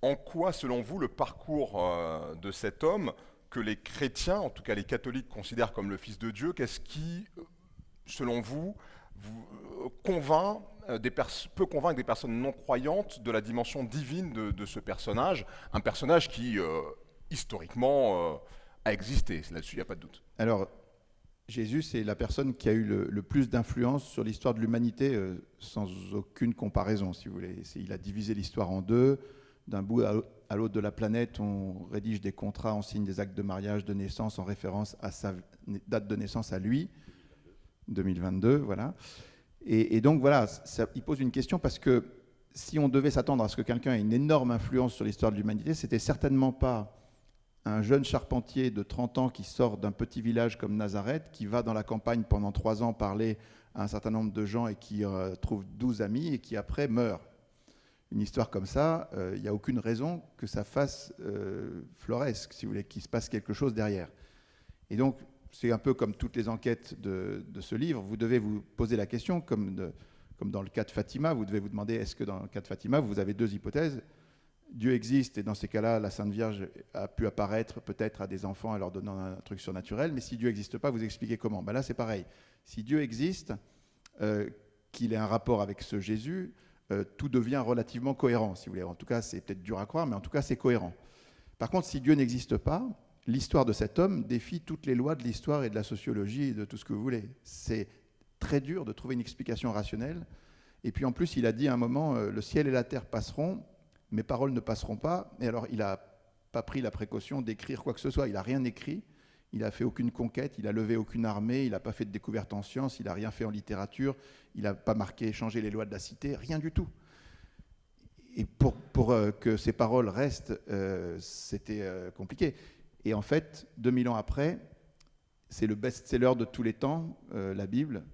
En quoi, selon vous, le parcours de cet homme, que les chrétiens, en tout cas les catholiques, considèrent comme le Fils de Dieu, qu'est-ce qui, selon vous, peut convaincre des personnes non croyantes de la dimension divine de ce personnage, un personnage qui, historiquement, a existé, là-dessus il n'y a pas de doute. Alors, Jésus, c'est la personne qui a eu le plus d'influence sur l'histoire de l'humanité, sans aucune comparaison, si vous voulez. Il a divisé l'histoire en deux. D'un bout à l'autre de la planète, on rédige des contrats, on signe des actes de mariage, de naissance en référence à sa date de naissance à lui, 2022, voilà. Et donc voilà, il pose une question parce que si on devait s'attendre à ce que quelqu'un ait une énorme influence sur l'histoire de l'humanité, c'était certainement pas un jeune charpentier de 30 ans qui sort d'un petit village comme Nazareth, qui va dans la campagne pendant 3 ans parler à un certain nombre de gens et qui trouve 12 amis et qui après meurt. Une histoire comme ça, il n'y a aucune raison que ça fasse floresque, si vous voulez, qu'il se passe quelque chose derrière. Et donc, c'est un peu comme toutes les enquêtes de ce livre, vous devez vous poser la question, comme dans le cas de Fatima, vous devez vous demander, est-ce que dans le cas de Fatima, vous avez 2 hypothèses. Dieu existe, et dans ces cas-là, la Sainte Vierge a pu apparaître peut-être à des enfants en leur donnant un truc surnaturel, mais si Dieu n'existe pas, vous expliquez comment. Ben là, c'est pareil. Si Dieu existe, qu'il ait un rapport avec ce Jésus, tout devient relativement cohérent, si vous voulez. En tout cas, c'est peut-être dur à croire, mais en tout cas, c'est cohérent. Par contre, si Dieu n'existe pas, l'histoire de cet homme défie toutes les lois de l'histoire et de la sociologie et de tout ce que vous voulez. C'est très dur de trouver une explication rationnelle. Et puis en plus, il a dit à un moment, le ciel et la terre passeront, mes paroles ne passeront pas. Et alors, il n'a pas pris la précaution d'écrire quoi que ce soit. Il n'a rien écrit. Il n'a fait aucune conquête, il n'a levé aucune armée, il n'a pas fait de découverte en sciences, il n'a rien fait en littérature, il n'a pas changé les lois de la cité, rien du tout. Et pour que ces paroles restent, c'était compliqué. Et en fait, 2000 ans après, c'est le best-seller de tous les temps, la Bible.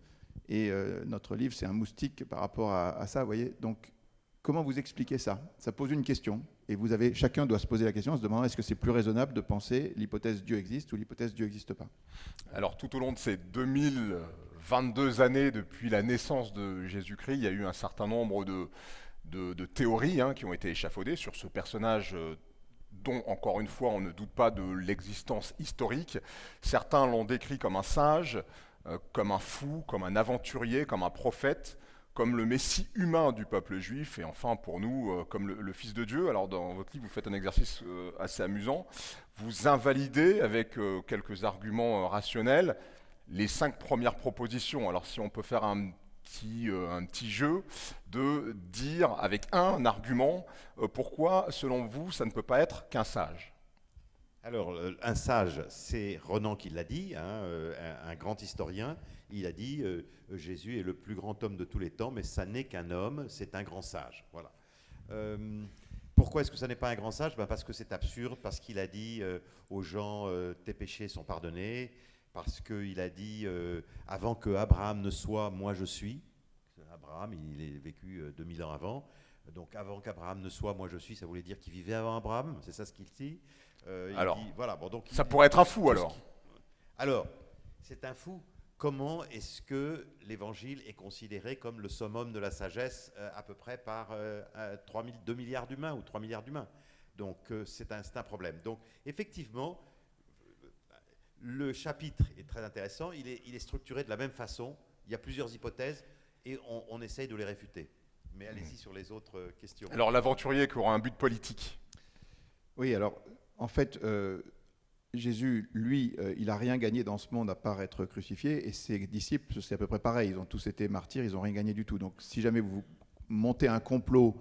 Et notre livre, c'est un moustique par rapport à ça, vous voyez. Donc, comment vous expliquez ça? Ça pose une question. Et chacun doit se poser la question en se demandant est-ce que c'est plus raisonnable de penser l'hypothèse Dieu existe ou l'hypothèse Dieu n'existe pas? Alors, tout au long de ces 2022 années depuis la naissance de Jésus-Christ, il y a eu un certain nombre de théories qui ont été échafaudées sur ce personnage dont, encore une fois, on ne doute pas de l'existence historique. Certains l'ont décrit comme un sage, comme un fou, comme un aventurier, comme un prophète, comme le Messie humain du peuple juif, et enfin pour nous, comme le Fils de Dieu. Alors dans votre livre, vous faites un exercice assez amusant. Vous invalidez, avec quelques arguments rationnels, les 5 premières propositions. Alors si on peut faire un petit jeu de dire avec un argument pourquoi, selon vous, ça ne peut pas être qu'un sage. Alors, un sage, c'est Renan qui l'a dit, un grand historien. Il a dit Jésus est le plus grand homme de tous les temps, mais ça n'est qu'un homme, c'est un grand sage. Voilà. Pourquoi est-ce que ça n'est pas un grand sage? Parce que c'est absurde, parce qu'il a dit aux gens tes péchés sont pardonnés, parce qu'il a dit avant que Abraham ne soit, moi je suis. Abraham, il est vécu 2000 ans avant. Donc avant qu'Abraham ne soit, moi je suis, ça voulait dire qu'il vivait avant Abraham, c'est ça ce qu'il dit. Alors, dit, voilà, bon, donc, ça pourrait être un fou alors. Alors, c'est un fou. Comment est-ce que l'Évangile est considéré comme le summum de la sagesse à peu près par 2 milliards d'humains ou 3 milliards d'humains? Donc c'est un problème. Donc effectivement, le chapitre est très intéressant. Il est structuré de la même façon. Il y a plusieurs hypothèses et on essaye de les réfuter. Mais allez-y sur les autres questions. Alors l'aventurier qui aura un but politique. Oui, alors en fait, Jésus, lui, il n'a rien gagné dans ce monde à part être crucifié, et ses disciples, c'est à peu près pareil, ils ont tous été martyrs, ils n'ont rien gagné du tout. Donc si jamais vous montez un complot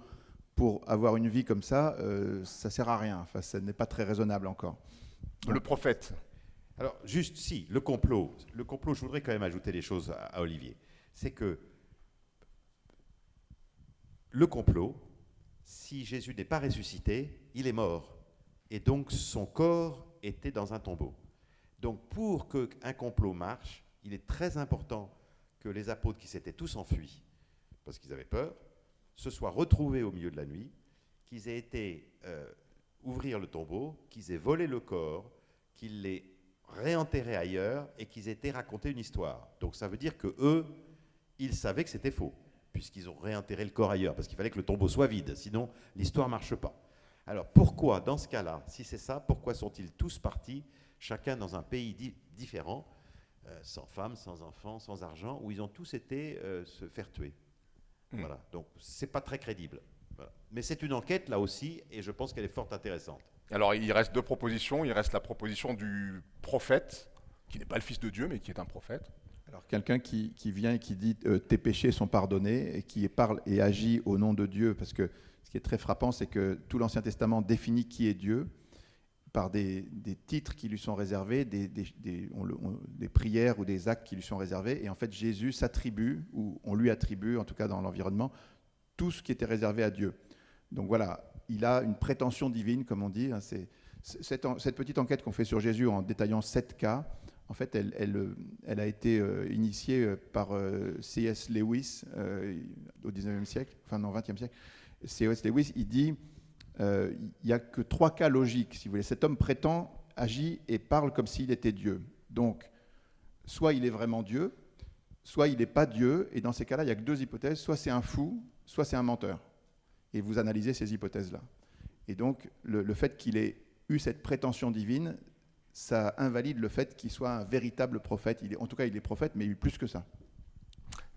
pour avoir une vie comme ça ne sert à rien, enfin, ça n'est pas très raisonnable encore. Donc, le prophète. Alors juste, si, le complot, je voudrais quand même ajouter des choses à Olivier. C'est que le complot, si Jésus n'est pas ressuscité, il est mort. Et donc son corps était dans un tombeau. Donc pour qu'un complot marche, il est très important que les apôtres qui s'étaient tous enfuis, parce qu'ils avaient peur, se soient retrouvés au milieu de la nuit, qu'ils aient été ouvrir le tombeau, qu'ils aient volé le corps, qu'ils l'aient réenterré ailleurs et qu'ils aient été raconter une histoire. Donc ça veut dire que eux, ils savaient que c'était faux, puisqu'ils ont réenterré le corps ailleurs, parce qu'il fallait que le tombeau soit vide, sinon l'histoire ne marche pas. Alors pourquoi, dans ce cas-là, si c'est ça, pourquoi sont-ils tous partis, chacun dans un pays différent, sans femme, sans enfants, sans argent, où ils ont tous été se faire tuer? Voilà, donc c'est pas très crédible. Voilà. Mais c'est une enquête là aussi, et je pense qu'elle est fort intéressante. Alors, il reste deux propositions. Il reste la proposition du prophète, qui n'est pas le fils de Dieu, mais qui est un prophète. Alors quelqu'un qui vient et qui dit tes péchés sont pardonnés et qui parle et agit au nom de Dieu, parce que ce qui est très frappant, c'est que tout l'Ancien Testament définit qui est Dieu par des titres qui lui sont réservés, des prières ou des actes qui lui sont réservés, et en fait Jésus s'attribue, ou on lui attribue, en tout cas dans l'environnement, tout ce qui était réservé à Dieu. Donc voilà, il a une prétention divine, comme on dit. Cette petite enquête qu'on fait sur Jésus en détaillant 7 cas, en fait, elle a été initiée par C.S. Lewis au 19e siècle, enfin non, 20e siècle. C.S. Lewis, il dit il n'y a que 3 cas logiques, si vous voulez. Cet homme prétend, agit et parle comme s'il était Dieu. Donc, soit il est vraiment Dieu, soit il n'est pas Dieu, et dans ces cas-là, il n'y a que 2 hypothèses, soit c'est un fou, soit c'est un menteur. Et vous analysez ces hypothèses-là. Et donc, le fait qu'il ait eu cette prétention divine, ça invalide le fait qu'il soit un véritable prophète. En tout cas, il est prophète, mais plus que ça.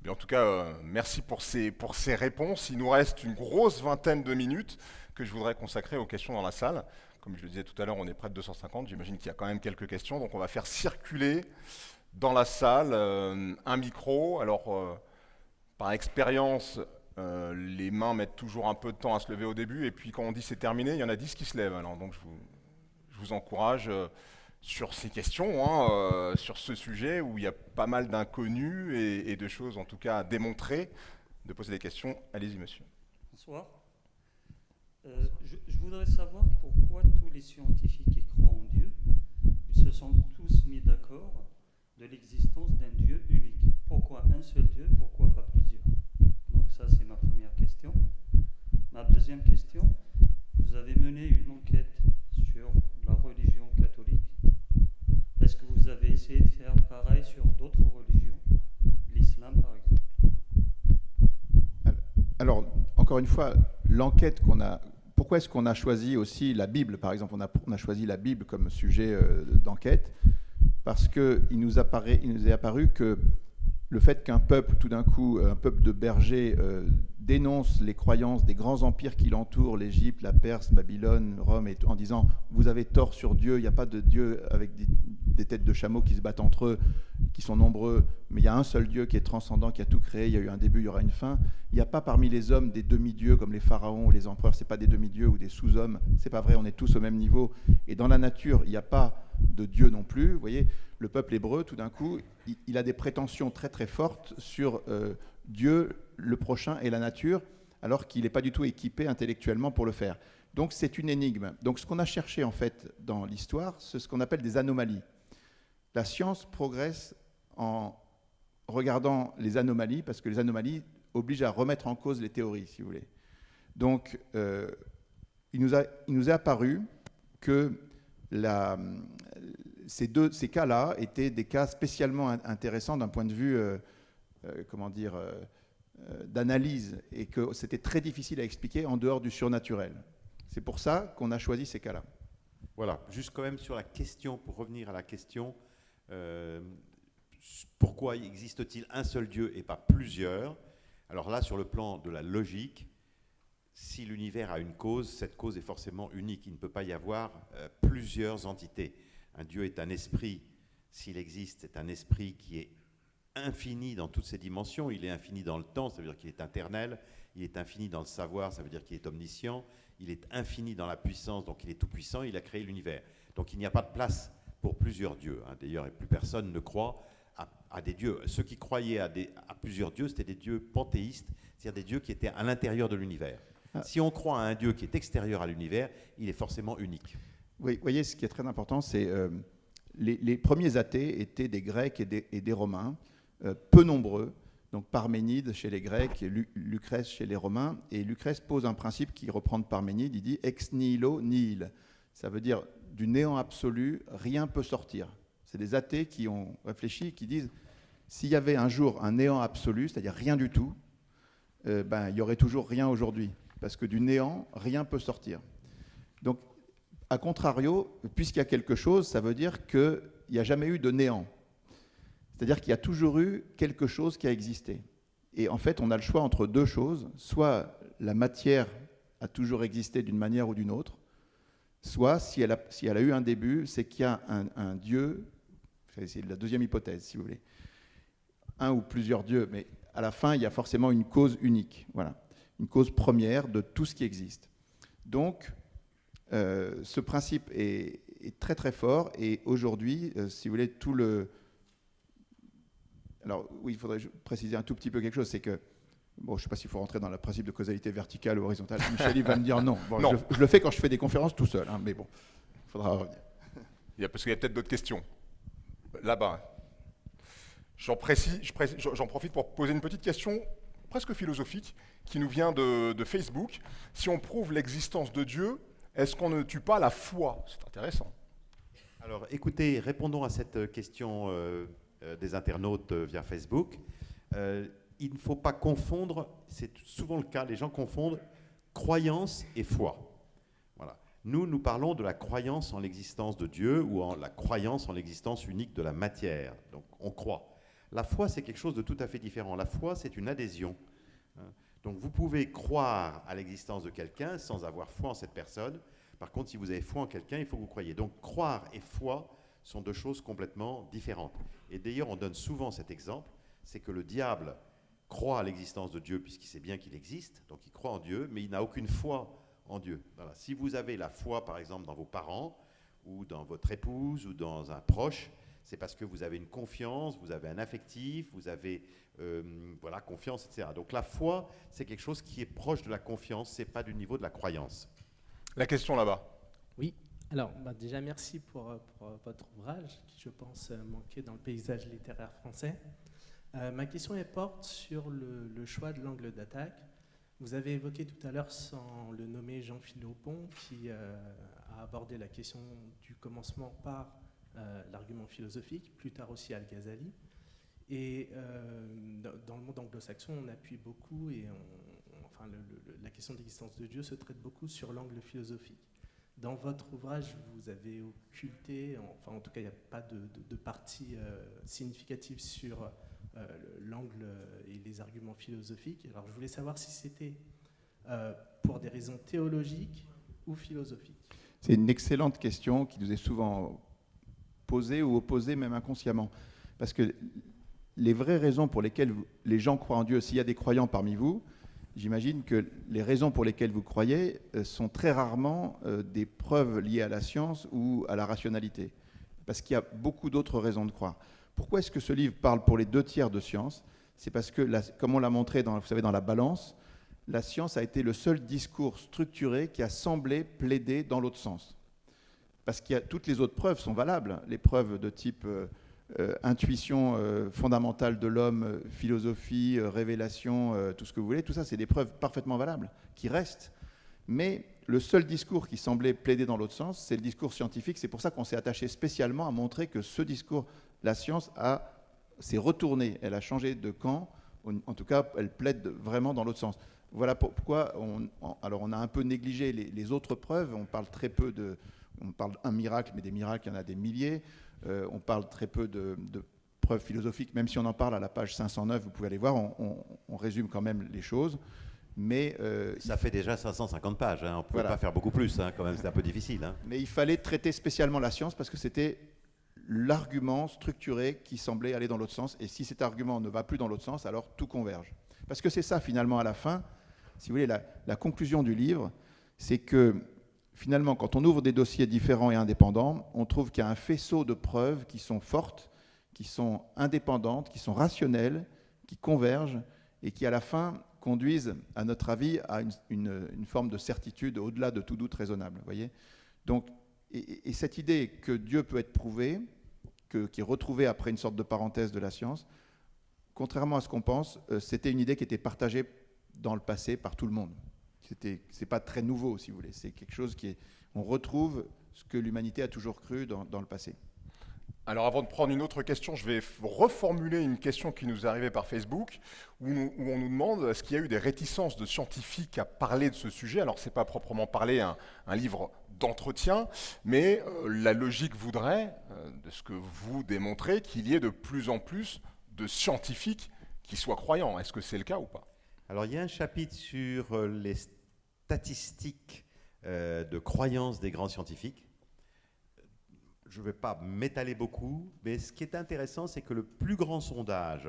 Mais en tout cas, merci pour ces réponses. Il nous reste une grosse vingtaine de minutes que je voudrais consacrer aux questions dans la salle. Comme je le disais tout à l'heure, on est près de 250. J'imagine qu'il y a quand même quelques questions. Donc, on va faire circuler dans la salle un micro. Alors, par expérience, les mains mettent toujours un peu de temps à se lever au début. Et puis, quand on dit c'est terminé, il y en a 10 qui se lèvent. Alors, donc, je vous encourage sur ces questions, sur ce sujet où il y a pas mal d'inconnus et de choses, en tout cas, à démontrer, de poser des questions. Allez-y, monsieur. Bonsoir. Je voudrais savoir pourquoi tous les scientifiques qui croient en Dieu, ils se sont tous mis d'accord de l'existence d'un Dieu unique. Pourquoi un seul Dieu, pourquoi pas plusieurs? Donc ça, c'est ma première question. Ma deuxième question, vous avez mené une enquête sur la religion catholique. Est-ce que vous avez essayé de faire pareil sur d'autres religions, l'islam par exemple? Alors, encore une fois, l'enquête qu'on a... Pourquoi est-ce qu'on a choisi aussi la Bible, par exemple? On a choisi la Bible comme sujet d'enquête, parce qu'il nous est apparu que le fait qu'un peuple, tout d'un coup, un peuple de bergers, dénonce les croyances des grands empires qui l'entourent, l'Égypte, la Perse, Babylone, Rome, en disant « vous avez tort sur Dieu, il n'y a pas de Dieu avec des têtes de chameaux qui se battent entre eux, qui sont nombreux, mais il y a un seul Dieu qui est transcendant, qui a tout créé, il y a eu un début, il y aura une fin. Il n'y a pas parmi les hommes des demi-dieux comme les pharaons ou les empereurs, ce n'est pas des demi-dieux ou des sous-hommes, c'est pas vrai, on est tous au même niveau. Et dans la nature, il n'y a pas de Dieu non plus. Vous voyez, le peuple hébreu, tout d'un coup, il a des prétentions très très fortes sur Dieu, le prochain et la nature, alors qu'il n'est pas du tout équipé intellectuellement pour le faire. Donc c'est une énigme. Donc ce qu'on a cherché en fait dans l'histoire, c'est ce qu'on appelle des anomalies. La science progresse en regardant les anomalies, parce que les anomalies obligent à remettre en cause les théories, si vous voulez. Donc il nous est apparu que ces cas-là étaient des cas spécialement intéressants d'un point de vue d'analyse, et que c'était très difficile à expliquer en dehors du surnaturel. C'est pour ça qu'on a choisi ces cas-là. Voilà, juste quand même sur la question, pour revenir à la question, pourquoi existe-t-il un seul Dieu et pas plusieurs? Alors là, sur le plan de la logique, si l'univers a une cause, cette cause est forcément unique. Il ne peut pas y avoir plusieurs entités. Un Dieu est un esprit. S'il existe, c'est un esprit qui est infini dans toutes ses dimensions. Il est infini dans le temps, ça veut dire qu'il est éternel. Il est infini dans le savoir, ça veut dire qu'il est omniscient. Il est infini dans la puissance, donc il est tout-puissant. Il a créé l'univers. Donc il n'y a pas de place pour plusieurs dieux. D'ailleurs, plus personne ne croit à des dieux. Ceux qui croyaient à plusieurs dieux, c'était des dieux panthéistes, c'est-à-dire des dieux qui étaient à l'intérieur de l'univers. Si on croit à un Dieu qui est extérieur à l'univers, il est forcément unique. Oui, vous voyez, ce qui est très important, c'est les premiers athées étaient des Grecs et des Romains, peu nombreux, Donc Parménide chez les Grecs, et Lucrèce chez les Romains. Et Lucrèce pose un principe qui reprend de Parménide, il dit « ex nihilo nihil ». Ça veut dire du néant absolu, rien ne peut sortir. C'est des athées qui ont réfléchi, qui disent s'il y avait un jour un néant absolu, c'est-à-dire rien du tout, il y aurait toujours rien aujourd'hui. Parce que du néant, rien ne peut sortir. Donc, a contrario, puisqu'il y a quelque chose, ça veut dire qu'il n'y a jamais eu de néant. C'est-à-dire qu'il y a toujours eu quelque chose qui a existé. Et en fait, on a le choix entre deux choses. Soit la matière a toujours existé d'une manière ou d'une autre, soit, si elle a eu un début, c'est qu'il y a un Dieu, c'est la deuxième hypothèse, si vous voulez, un ou plusieurs dieux, mais à la fin, il y a forcément une cause unique, voilà, une cause première de tout ce qui existe. Donc, ce principe est très très fort, et aujourd'hui, si vous voulez, tout le... Alors oui, il faudrait préciser un tout petit peu quelque chose, c'est que, bon, je ne sais pas s'il faut rentrer dans le principe de causalité verticale ou horizontale, Michel va me dire non. Bon, non. Je le fais quand je fais des conférences tout seul, mais bon, il faudra revenir. Parce qu'il y a peut-être d'autres questions. Là-bas. J'en profite pour poser une petite question presque philosophique qui nous vient de Facebook. Si on prouve l'existence de Dieu, est-ce qu'on ne tue pas la foi? C'est intéressant. Alors écoutez, répondons à cette question des internautes via Facebook. Il ne faut pas confondre, c'est souvent le cas, les gens confondent croyance et foi. Voilà. Nous parlons de la croyance en l'existence de Dieu ou en la croyance en l'existence unique de la matière. Donc on croit. La foi, c'est quelque chose de tout à fait différent. La foi, c'est une adhésion. Donc vous pouvez croire à l'existence de quelqu'un sans avoir foi en cette personne. Par contre, si vous avez foi en quelqu'un, il faut que vous croyiez. Donc croire et foi sont deux choses complètement différentes. Et d'ailleurs, on donne souvent cet exemple, c'est que le diable croit à l'existence de Dieu puisqu'il sait bien qu'il existe, donc il croit en Dieu, mais il n'a aucune foi en Dieu. Voilà. Si vous avez la foi, par exemple, dans vos parents, ou dans votre épouse, ou dans un proche, c'est parce que vous avez une confiance, vous avez un affectif, vous avez confiance, etc. Donc la foi, c'est quelque chose qui est proche de la confiance, c'est pas du niveau de la croyance. La question là-bas. Oui, alors déjà merci pour votre ouvrage qui je pense manquait dans le paysage littéraire français. Ma question porte sur le choix de l'angle d'attaque. Vous avez évoqué tout à l'heure, sans le nommer, Jean Philopon qui a abordé la question du commencement par l'argument philosophique, plus tard aussi Al-Ghazali. Et dans le monde anglo-saxon, on appuie beaucoup et la question de l'existence de Dieu se traite beaucoup sur l'angle philosophique. Dans votre ouvrage, vous avez occulté, en tout cas, il n'y a pas de partie significative sur l'angle et les arguments philosophiques. Alors, je voulais savoir si c'était pour des raisons théologiques ou philosophiques. C'est une excellente question qui nous est souvent posée ou opposée, même inconsciemment. Parce que les vraies raisons pour lesquelles les gens croient en Dieu, s'il y a des croyants parmi vous, j'imagine que les raisons pour lesquelles vous croyez sont très rarement des preuves liées à la science ou à la rationalité. Parce qu'il y a beaucoup d'autres raisons de croire. Pourquoi est-ce que ce livre parle pour les 2/3 de science? C'est parce que, comme on l'a montré dans la balance, la science a été le seul discours structuré qui a semblé plaider dans l'autre sens. Parce que toutes les autres preuves sont valables. Les preuves de type intuition fondamentale de l'homme, philosophie, révélation, tout ce que vous voulez, tout ça, c'est des preuves parfaitement valables, qui restent. Mais le seul discours qui semblait plaider dans l'autre sens, c'est le discours scientifique. C'est pour ça qu'on s'est attaché spécialement à montrer que ce discours, la science s'est retournée. Elle a changé de camp. En tout cas, elle plaide vraiment dans l'autre sens. Voilà pourquoi on a un peu négligé les autres preuves. On parle très peu on parle d'un miracle, mais des miracles, il y en a des milliers. On parle très peu de preuves philosophiques, même si on en parle à la page 509, vous pouvez aller voir, on résume quand même les choses. Mais ça fait déjà 550 pages, hein. On ne pouvait pas faire beaucoup plus, hein, quand même, c'est un peu difficile. Hein. Mais il fallait traiter spécialement la science parce que c'était l'argument structuré qui semblait aller dans l'autre sens. Et si cet argument ne va plus dans l'autre sens, alors tout converge. Parce que c'est ça, finalement, à la fin, si vous voulez, la conclusion du livre, c'est que finalement, quand on ouvre des dossiers différents et indépendants, on trouve qu'il y a un faisceau de preuves qui sont fortes, qui sont indépendantes, qui sont rationnelles, qui convergent et qui, à la fin, conduisent, à notre avis, à une forme de certitude au-delà de tout doute raisonnable. Voyez. Donc, et cette idée que Dieu peut être prouvé, qui est retrouvée après une sorte de parenthèse de la science, contrairement à ce qu'on pense, c'était une idée qui était partagée dans le passé par tout le monde. C'est pas très nouveau, si vous voulez. C'est quelque chose on retrouve ce que l'humanité a toujours cru dans le passé. Alors avant de prendre une autre question, je vais reformuler une question qui nous est arrivée par Facebook, où on nous demande est-ce qu'il y a eu des réticences de scientifiques à parler de ce sujet. Alors ce n'est pas proprement parler un livre d'entretien, mais la logique voudrait, de ce que vous démontrez, qu'il y ait de plus en plus de scientifiques qui soient croyants. Est-ce que c'est le cas ou pas? Alors, il y a un chapitre sur les statistiques de croyances des grands scientifiques. Je ne vais pas m'étaler beaucoup, mais ce qui est intéressant, c'est que le plus grand sondage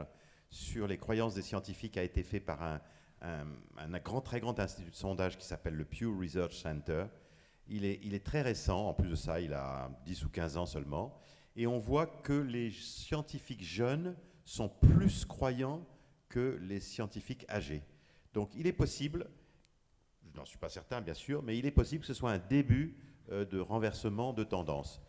sur les croyances des scientifiques a été fait par un très grand institut de sondage qui s'appelle le Pew Research Center. Il est très récent, en plus de ça, il a 10 ou 15 ans seulement, et on voit que les scientifiques jeunes sont plus croyants que les scientifiques âgés. Donc il est possible, je n'en suis pas certain bien sûr, mais il est possible que ce soit un début de renversement de tendance.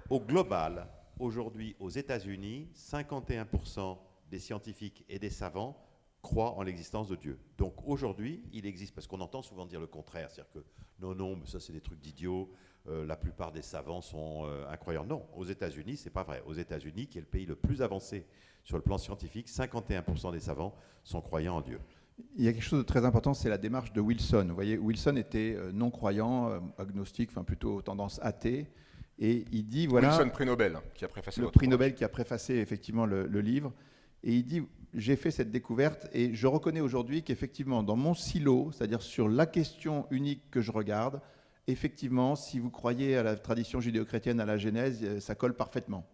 Au global, aujourd'hui aux États-Unis, 51% des scientifiques et des savants croient en l'existence de Dieu. Donc aujourd'hui, il existe, parce qu'on entend souvent dire le contraire, c'est-à-dire que non, mais ça c'est des trucs d'idiots, la plupart des savants sont incroyants. Non, aux États-Unis, c'est pas vrai. Aux États-Unis, qui est le pays le plus avancé sur le plan scientifique, 51% des savants sont croyants en Dieu. Il y a quelque chose de très important, c'est la démarche de Wilson. Vous voyez, Wilson était non-croyant, agnostique, enfin plutôt tendance athée. Et il dit, voilà... Wilson, prix Nobel, qui a préfacé le votre prix ouvrage. Nobel qui a préfacé effectivement le livre. Et il dit, j'ai fait cette découverte et je reconnais aujourd'hui qu'effectivement, dans mon silo, c'est-à-dire sur la question unique que je regarde, effectivement, si vous croyez à la tradition judéo-chrétienne, à la Genèse, ça colle parfaitement.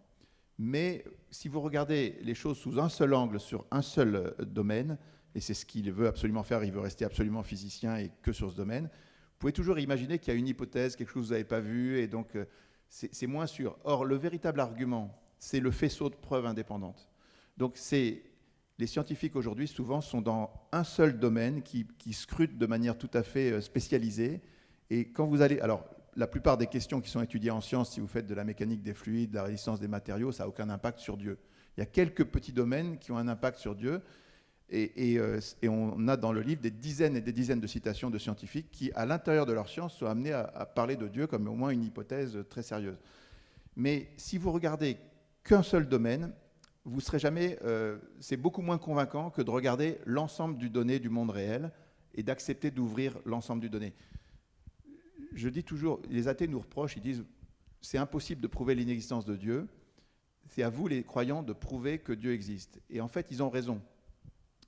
Mais si vous regardez les choses sous un seul angle, sur un seul domaine, et c'est ce qu'il veut absolument faire, il veut rester absolument physicien et que sur ce domaine, vous pouvez toujours imaginer qu'il y a une hypothèse, quelque chose que vous n'avez pas vu, et donc c'est moins sûr. Or, le véritable argument, c'est le faisceau de preuves indépendantes. Donc les scientifiques aujourd'hui, souvent, sont dans un seul domaine qui scrutent de manière tout à fait spécialisée. Et quand vous allez... Alors, la plupart des questions qui sont étudiées en sciences, si vous faites de la mécanique des fluides, de la résistance des matériaux, ça n'a aucun impact sur Dieu. Il y a quelques petits domaines qui ont un impact sur Dieu. Et on a dans le livre des dizaines et des dizaines de citations de scientifiques qui, à l'intérieur de leur science, sont amenés à parler de Dieu comme au moins une hypothèse très sérieuse. Mais si vous regardez qu'un seul domaine, vous serez jamais... c'est beaucoup moins convaincant que de regarder l'ensemble du donné du monde réel et d'accepter d'ouvrir l'ensemble du donné. Je dis toujours, les athées nous reprochent, ils disent c'est impossible de prouver l'inexistence de Dieu, c'est à vous les croyants de prouver que Dieu existe. Et en fait, ils ont raison.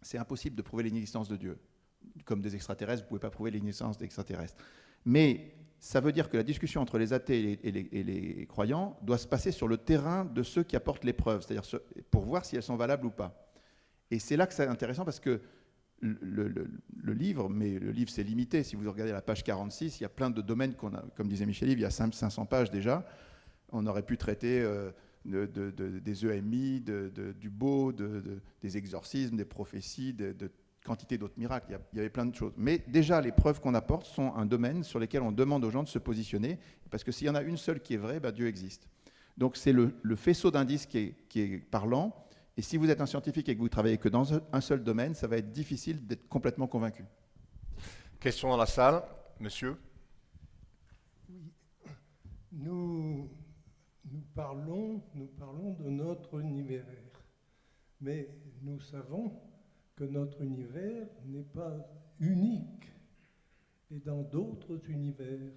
C'est impossible de prouver l'inexistence de Dieu. Comme des extraterrestres, vous ne pouvez pas prouver l'existence d'extraterrestres. Mais ça veut dire que la discussion entre les athées et les croyants doit se passer sur le terrain de ceux qui apportent les preuves, c'est-à-dire pour voir si elles sont valables ou pas. Et c'est là que c'est intéressant parce que le livre, mais le livre c'est limité, si vous regardez la page 46, il y a plein de domaines qu'on a, comme disait Michel-Yves, il y a 500 pages déjà. On aurait pu traiter des EMI, du beau, des exorcismes, des prophéties, de quantité d'autres miracles. Il y avait plein de choses. Mais déjà, les preuves qu'on apporte sont un domaine sur lequel on demande aux gens de se positionner, parce que s'il y en a une seule qui est vraie, Dieu existe. Donc c'est le faisceau d'indices qui est parlant. Et si vous êtes un scientifique et que vous travaillez que dans un seul domaine, ça va être difficile d'être complètement convaincu. Question dans la salle, monsieur. Oui. Nous parlons de notre univers, mais nous savons que notre univers n'est pas unique. Et dans d'autres univers,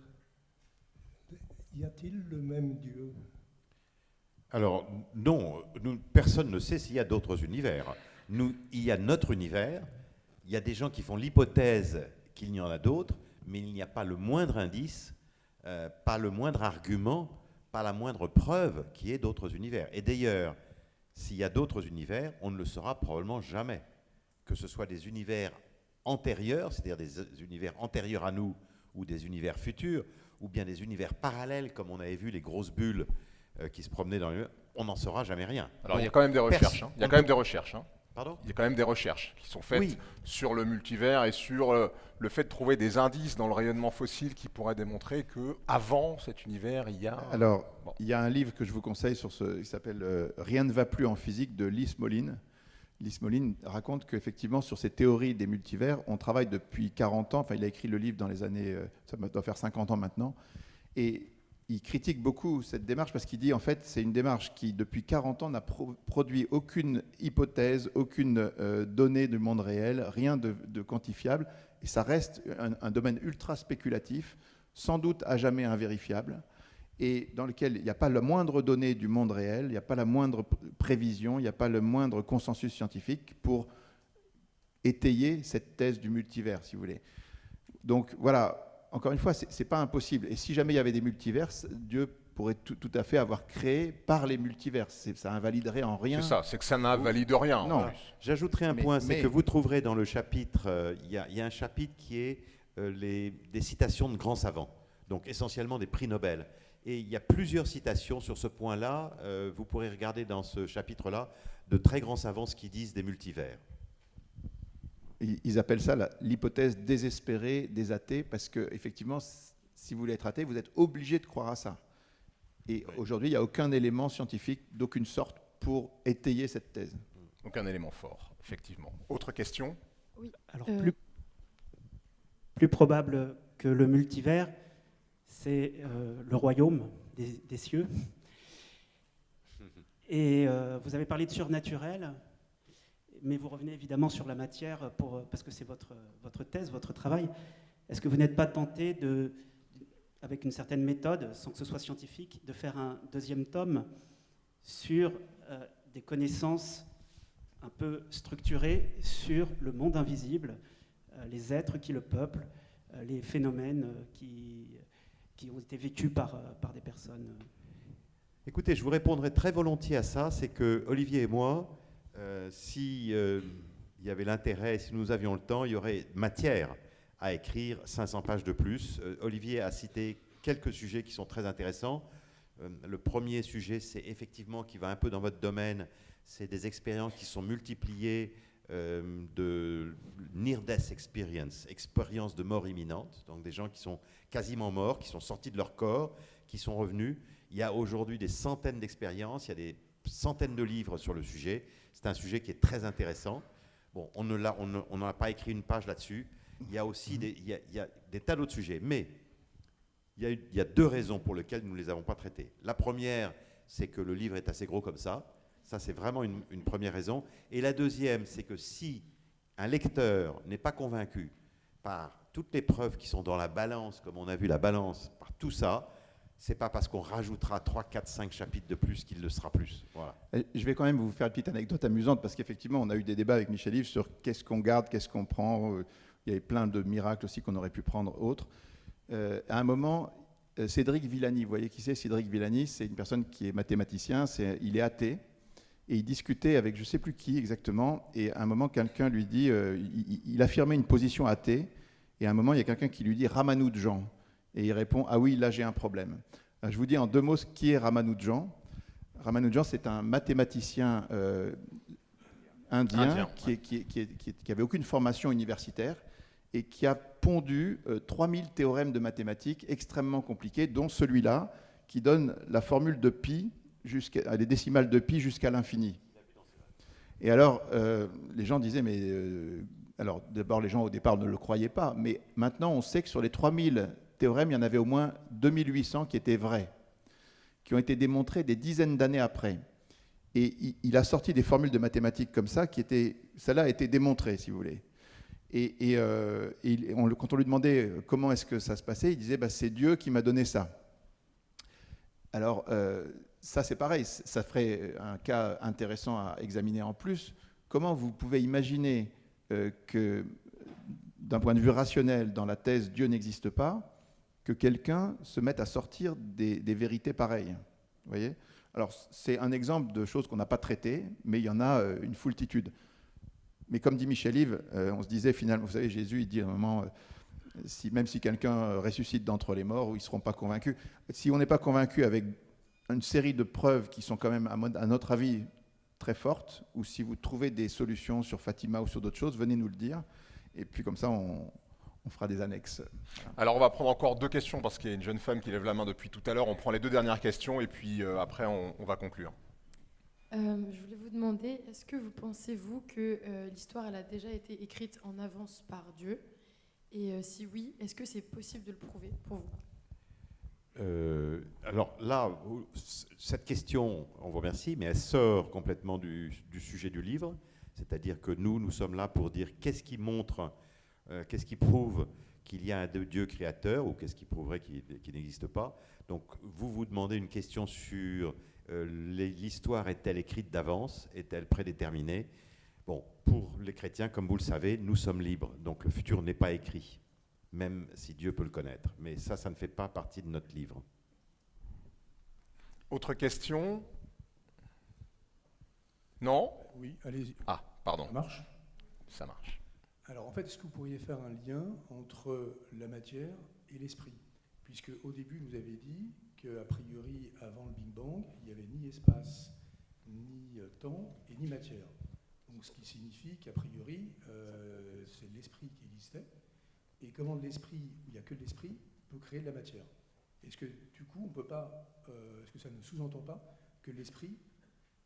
y a-t-il le même Dieu ? Alors, non, personne ne sait s'il y a d'autres univers. Il y a notre univers, il y a des gens qui font l'hypothèse qu'il y en a d'autres, mais il n'y a pas le moindre indice, pas le moindre argument, pas la moindre preuve qu'il y ait d'autres univers. Et d'ailleurs, s'il y a d'autres univers, on ne le saura probablement jamais. Que ce soit des univers antérieurs, c'est-à-dire des univers antérieurs à nous, ou des univers futurs, ou bien des univers parallèles, comme on avait vu les grosses bulles qui se promenaient dans le... On n'en saura jamais rien. Alors, il y a quand même des recherches. Il y a quand même des recherches. Pardon ? Il y a quand même des recherches qui sont faites sur le multivers et sur le fait de trouver des indices dans le rayonnement fossile qui pourraient démontrer qu'avant cet univers, il y a... Alors, il y a un livre que je vous conseille, qui s'appelle « Rien ne va plus en physique » de Lee Smolin, Lys Moline raconte qu'effectivement, sur ces théories des multivers, on travaille depuis 40 ans. Enfin, il a écrit le livre dans les années, ça doit faire 50 ans maintenant. Et il critique beaucoup cette démarche parce qu'il dit, en fait, c'est une démarche qui, depuis 40 ans, n'a produit aucune hypothèse, aucune donnée du monde réel, rien de quantifiable. Et ça reste un domaine ultra spéculatif, sans doute à jamais invérifiable, et dans lequel il n'y a pas la moindre donnée du monde réel, il n'y a pas la moindre prévision, il n'y a pas le moindre consensus scientifique pour étayer cette thèse du multivers, si vous voulez. Donc voilà, encore une fois, ce n'est pas impossible. Et si jamais il y avait des multivers, Dieu pourrait tout à fait avoir créé par les multivers. Ça invaliderait en rien. C'est ça, c'est que ça n'invalide rien. Non. J'ajouterai un point, c'est que vous trouverez dans le chapitre, il y a un chapitre qui est des citations de grands savants, donc essentiellement des prix Nobel. Et il y a plusieurs citations sur ce point-là. Vous pourrez regarder dans ce chapitre-là de très grands savants ce qu'ils disent des multivers. Ils appellent ça l'hypothèse désespérée des athées, parce qu'effectivement, si vous voulez être athée, vous êtes obligé de croire à ça. Et aujourd'hui, il n'y a aucun élément scientifique d'aucune sorte pour étayer cette thèse. Aucun élément fort, effectivement. Autre question ? Oui. Alors, plus probable que le multivers, c'est le royaume des cieux. Et vous avez parlé de surnaturel, mais vous revenez évidemment sur la matière parce que c'est votre thèse, votre travail. Est-ce que vous n'êtes pas tenté avec une certaine méthode, sans que ce soit scientifique, de faire un deuxième tome sur des connaissances un peu structurées sur le monde invisible, les êtres qui le peuplent, les phénomènes qui ont été vécus par des personnes? Écoutez, je vous répondrai très volontiers à ça. C'est que Olivier et moi, si il y avait l'intérêt, si nous avions le temps, il y aurait matière à écrire 500 pages de plus. Olivier a cité quelques sujets qui sont très intéressants. Le premier sujet, c'est effectivement, qui va un peu dans votre domaine, c'est des expériences qui sont multipliées de near-death experience, expérience de mort imminente, donc des gens qui sont quasiment morts, qui sont sortis de leur corps, qui sont revenus. Il y a aujourd'hui des centaines d'expériences, il y a des centaines de livres sur le sujet. C'est un sujet qui est très intéressant. Bon, on n'a pas écrit une page là-dessus. Il y a aussi il y a des tas d'autres sujets. Mais il y a deux raisons pour lesquelles nous ne les avons pas traités. La première, c'est que le livre est assez gros comme ça. Ça, c'est vraiment une première raison. Et la deuxième, c'est que si un lecteur n'est pas convaincu par toutes les preuves qui sont dans la balance, comme on a vu la balance, par tout ça, c'est pas parce qu'on rajoutera 3, 4, 5 chapitres de plus qu'il le sera plus. Voilà. Je vais quand même vous faire une petite anecdote amusante, parce qu'effectivement, on a eu des débats avec Michel Yves sur qu'est-ce qu'on garde, qu'est-ce qu'on prend. Il y avait plein de miracles aussi qu'on aurait pu prendre, autres. À un moment, Cédric Villani, vous voyez qui c'est? Cédric Villani, c'est une personne qui est mathématicien, il est athée, et il discutait avec je ne sais plus qui exactement, et à un moment, quelqu'un lui dit, il affirmait une position athée, et à un moment, il y a quelqu'un qui lui dit Ramanujan, et il répond, ah oui, là j'ai un problème. Alors, je vous dis en deux mots ce qui est Ramanujan. Ramanujan, c'est un mathématicien indien qui avait aucune formation universitaire, et qui a pondu 3000 théorèmes de mathématiques extrêmement compliqués, dont celui-là, qui donne la formule de pi, les décimales de pi jusqu'à l'infini. Et alors, les gens disaient, mais... alors, d'abord, les gens, au départ, ne le croyaient pas, mais maintenant, on sait que sur les 3000 théorèmes, il y en avait au moins 2800 qui étaient vrais, qui ont été démontrés des dizaines d'années après. Et il a sorti des formules de mathématiques comme ça, celle-là a été démontrée, si vous voulez. Et quand on lui demandait comment est-ce que ça se passait, il disait c'est Dieu qui m'a donné ça. Alors ça c'est pareil, ça ferait un cas intéressant à examiner en plus. Comment vous pouvez imaginer que d'un point de vue rationnel, dans la thèse Dieu n'existe pas, que quelqu'un se mette à sortir des vérités pareilles? Vous voyez? Alors c'est un exemple de choses qu'on n'a pas traitées, mais il y en a une foultitude. Mais comme dit Michel Yves, on se disait finalement, vous savez, Jésus, il dit à un moment, même si quelqu'un ressuscite d'entre les morts, ils ne seront pas convaincus. Si on n'est pas convaincu avec une série de preuves qui sont quand même, à notre avis, très fortes, ou si vous trouvez des solutions sur Fatima ou sur d'autres choses, venez nous le dire. Et puis comme ça, on fera des annexes. Voilà. Alors on va prendre encore deux questions, parce qu'il y a une jeune femme qui lève la main depuis tout à l'heure. On prend les deux dernières questions, et puis après, on va conclure. Je voulais vous demander, est-ce que vous pensez-vous que l'histoire elle a déjà été écrite en avance par Dieu? Et si oui, est-ce que c'est possible de le prouver pour vous? Alors là, cette question, on vous remercie, mais elle sort complètement du sujet du livre. C'est-à-dire que nous sommes là pour dire qu'est-ce qui montre, qu'est-ce qui prouve qu'il y a un Dieu créateur ou qu'est-ce qui prouverait qu'il n'existe pas. Donc vous vous demandez une question sur l'histoire est-elle écrite d'avance, est-elle prédéterminée? Bon, pour les chrétiens, comme vous le savez, nous sommes libres, donc le futur n'est pas écrit, même si Dieu peut le connaître. Mais ça ne fait pas partie de notre livre. Autre question? Non? Oui, allez-y. Ah, pardon. Ça marche? Ça marche. Alors en fait, est-ce que vous pourriez faire un lien entre la matière et l'esprit? Puisque au début, vous avez dit qu'a priori, avant le Big Bang, il n'y avait ni espace, ni temps, et ni matière. Donc ce qui signifie qu'a priori, c'est l'esprit qui existait. Et comment l'esprit, où il n'y a que l'esprit, peut créer de la matière? Est-ce que du coup, on peut pas, est-ce que ça ne sous-entend pas que l'esprit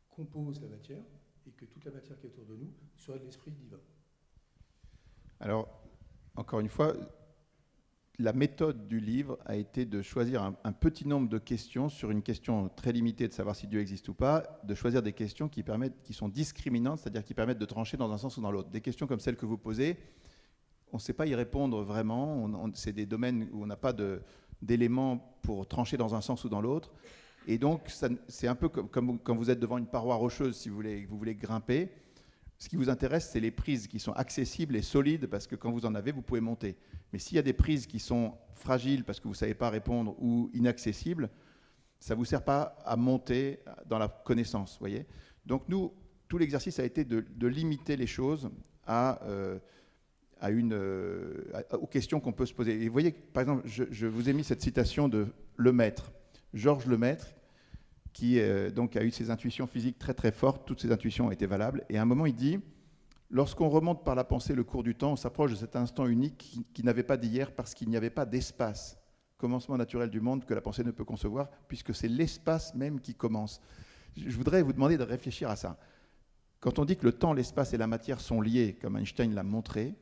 compose la matière et que toute la matière qui est autour de nous soit de l'esprit divin? Alors, encore une fois, la méthode du livre a été de choisir un petit nombre de questions sur une question très limitée de savoir si Dieu existe ou pas, de choisir des questions qui sont discriminantes, c'est-à-dire qui permettent de trancher dans un sens ou dans l'autre. Des questions comme celles que vous posez, on ne sait pas y répondre vraiment, c'est des domaines où on n'a pas d'éléments pour trancher dans un sens ou dans l'autre. Et donc, c'est un peu comme quand vous êtes devant une paroi rocheuse, si vous voulez grimper. Ce qui vous intéresse, c'est les prises qui sont accessibles et solides, parce que quand vous en avez, vous pouvez monter. Mais s'il y a des prises qui sont fragiles, parce que vous ne savez pas répondre, ou inaccessibles, ça ne vous sert pas à monter dans la connaissance, voyez. Donc nous, tout l'exercice a été de limiter les choses aux questions qu'on peut se poser. Et vous voyez, par exemple, je vous ai mis cette citation de Lemaître, Georges Lemaître, qui donc a eu ses intuitions physiques très très fortes, toutes ses intuitions ont été valables, et à un moment il dit « Lorsqu'on remonte par la pensée le cours du temps, on s'approche de cet instant unique qui n'avait pas d'hier parce qu'il n'y avait pas d'espace, commencement naturel du monde que la pensée ne peut concevoir, puisque c'est l'espace même qui commence. » Je voudrais vous demander de réfléchir à ça. Quand on dit que le temps, l'espace et la matière sont liés, comme Einstein l'a montré,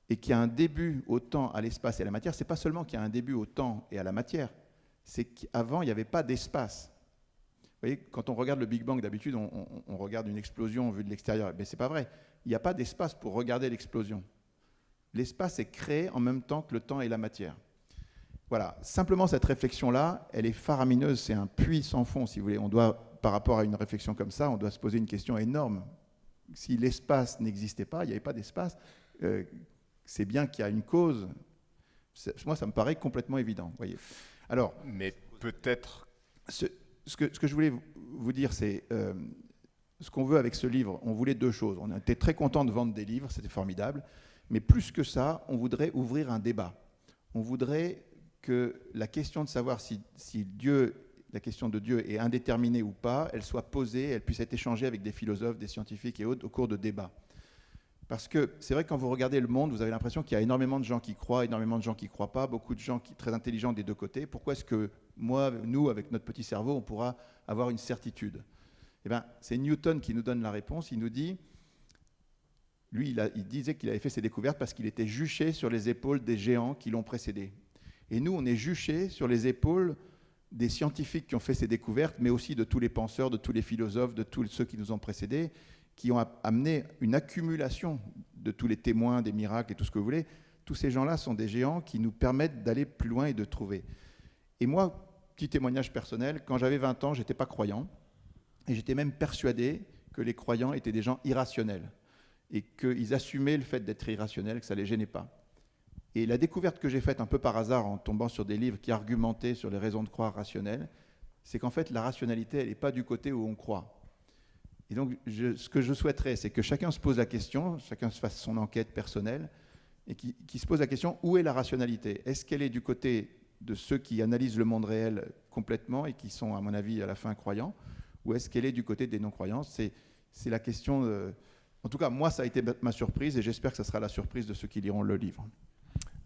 et qu'il y a un début au temps, à l'espace et à la matière, c'est pas seulement qu'il y a un début au temps et à la matière, c'est qu'avant, il n'y avait pas d'espace. Vous voyez, quand on regarde le Big Bang, d'habitude, on regarde une explosion vue de l'extérieur. Mais ce n'est pas vrai. Il n'y a pas d'espace pour regarder l'explosion. L'espace est créé en même temps que le temps et la matière. Voilà. Simplement, cette réflexion-là, elle est faramineuse. C'est un puits sans fond, si vous voulez. On doit, par rapport à une réflexion comme ça, on doit se poser une question énorme. Si l'espace n'existait pas, il n'y avait pas d'espace, c'est bien qu'il y a une cause. Moi, ça me paraît complètement évident. Voyez. Alors, mais peut-être... Ce que je voulais vous dire, c'est ce qu'on veut avec ce livre. On voulait deux choses. On était très content de vendre des livres, c'était formidable. Mais plus que ça, on voudrait ouvrir un débat. On voudrait que la question de savoir si la question de Dieu est indéterminée ou pas, elle soit posée, elle puisse être échangée avec des philosophes, des scientifiques et autres au cours de débats. Parce que c'est vrai que quand vous regardez le monde, vous avez l'impression qu'il y a énormément de gens qui croient, énormément de gens qui ne croient pas, beaucoup de gens très intelligents des deux côtés. Pourquoi est-ce que nous, avec notre petit cerveau, on pourra avoir une certitude? Eh bien, c'est Newton qui nous donne la réponse. Il nous dit, lui, il disait qu'il avait fait ses découvertes parce qu'il était juché sur les épaules des géants qui l'ont précédé. Et nous, on est juché sur les épaules des scientifiques qui ont fait ces découvertes, mais aussi de tous les penseurs, de tous les philosophes, de tous ceux qui nous ont précédés, qui ont amené une accumulation de tous les témoins, des miracles et tout ce que vous voulez. Tous ces gens-là sont des géants qui nous permettent d'aller plus loin et de trouver. Et moi, petit témoignage personnel, quand j'avais 20 ans, je n'étais pas croyant, et j'étais même persuadé que les croyants étaient des gens irrationnels, et qu'ils assumaient le fait d'être irrationnels, que ça ne les gênait pas. Et la découverte que j'ai faite un peu par hasard en tombant sur des livres qui argumentaient sur les raisons de croire rationnelles, c'est qu'en fait, la rationalité, elle n'est pas du côté où on croit. Et donc, ce que je souhaiterais, c'est que chacun se pose la question, chacun se fasse son enquête personnelle, et qui se pose la question, où est la rationalité? Est-ce qu'elle est du côté de ceux qui analysent le monde réel complètement et qui sont, à mon avis, à la fin croyants, ou est-ce qu'elle est du côté des non-croyants? C'est la question... En tout cas, moi, ça a été ma surprise, et j'espère que ça sera la surprise de ceux qui liront le livre.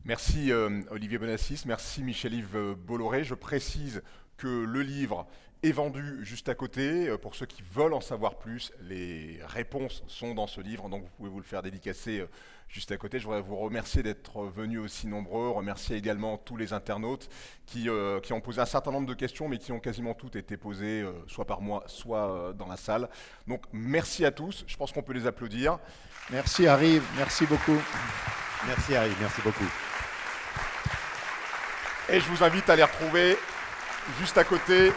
Merci Olivier Bonassis, merci Michel-Yves Bolloré. Je précise que le livre est vendu juste à côté. Pour ceux qui veulent en savoir plus, les réponses sont dans ce livre, donc vous pouvez vous le faire dédicacer juste à côté. Je voudrais vous remercier d'être venus aussi nombreux, remercier également tous les internautes qui ont posé un certain nombre de questions, mais qui ont quasiment toutes été posées, soit par moi, soit dans la salle. Donc merci à tous, je pense qu'on peut les applaudir. Merci Harry, merci beaucoup. Merci Harry, merci beaucoup. Et je vous invite à les retrouver juste à côté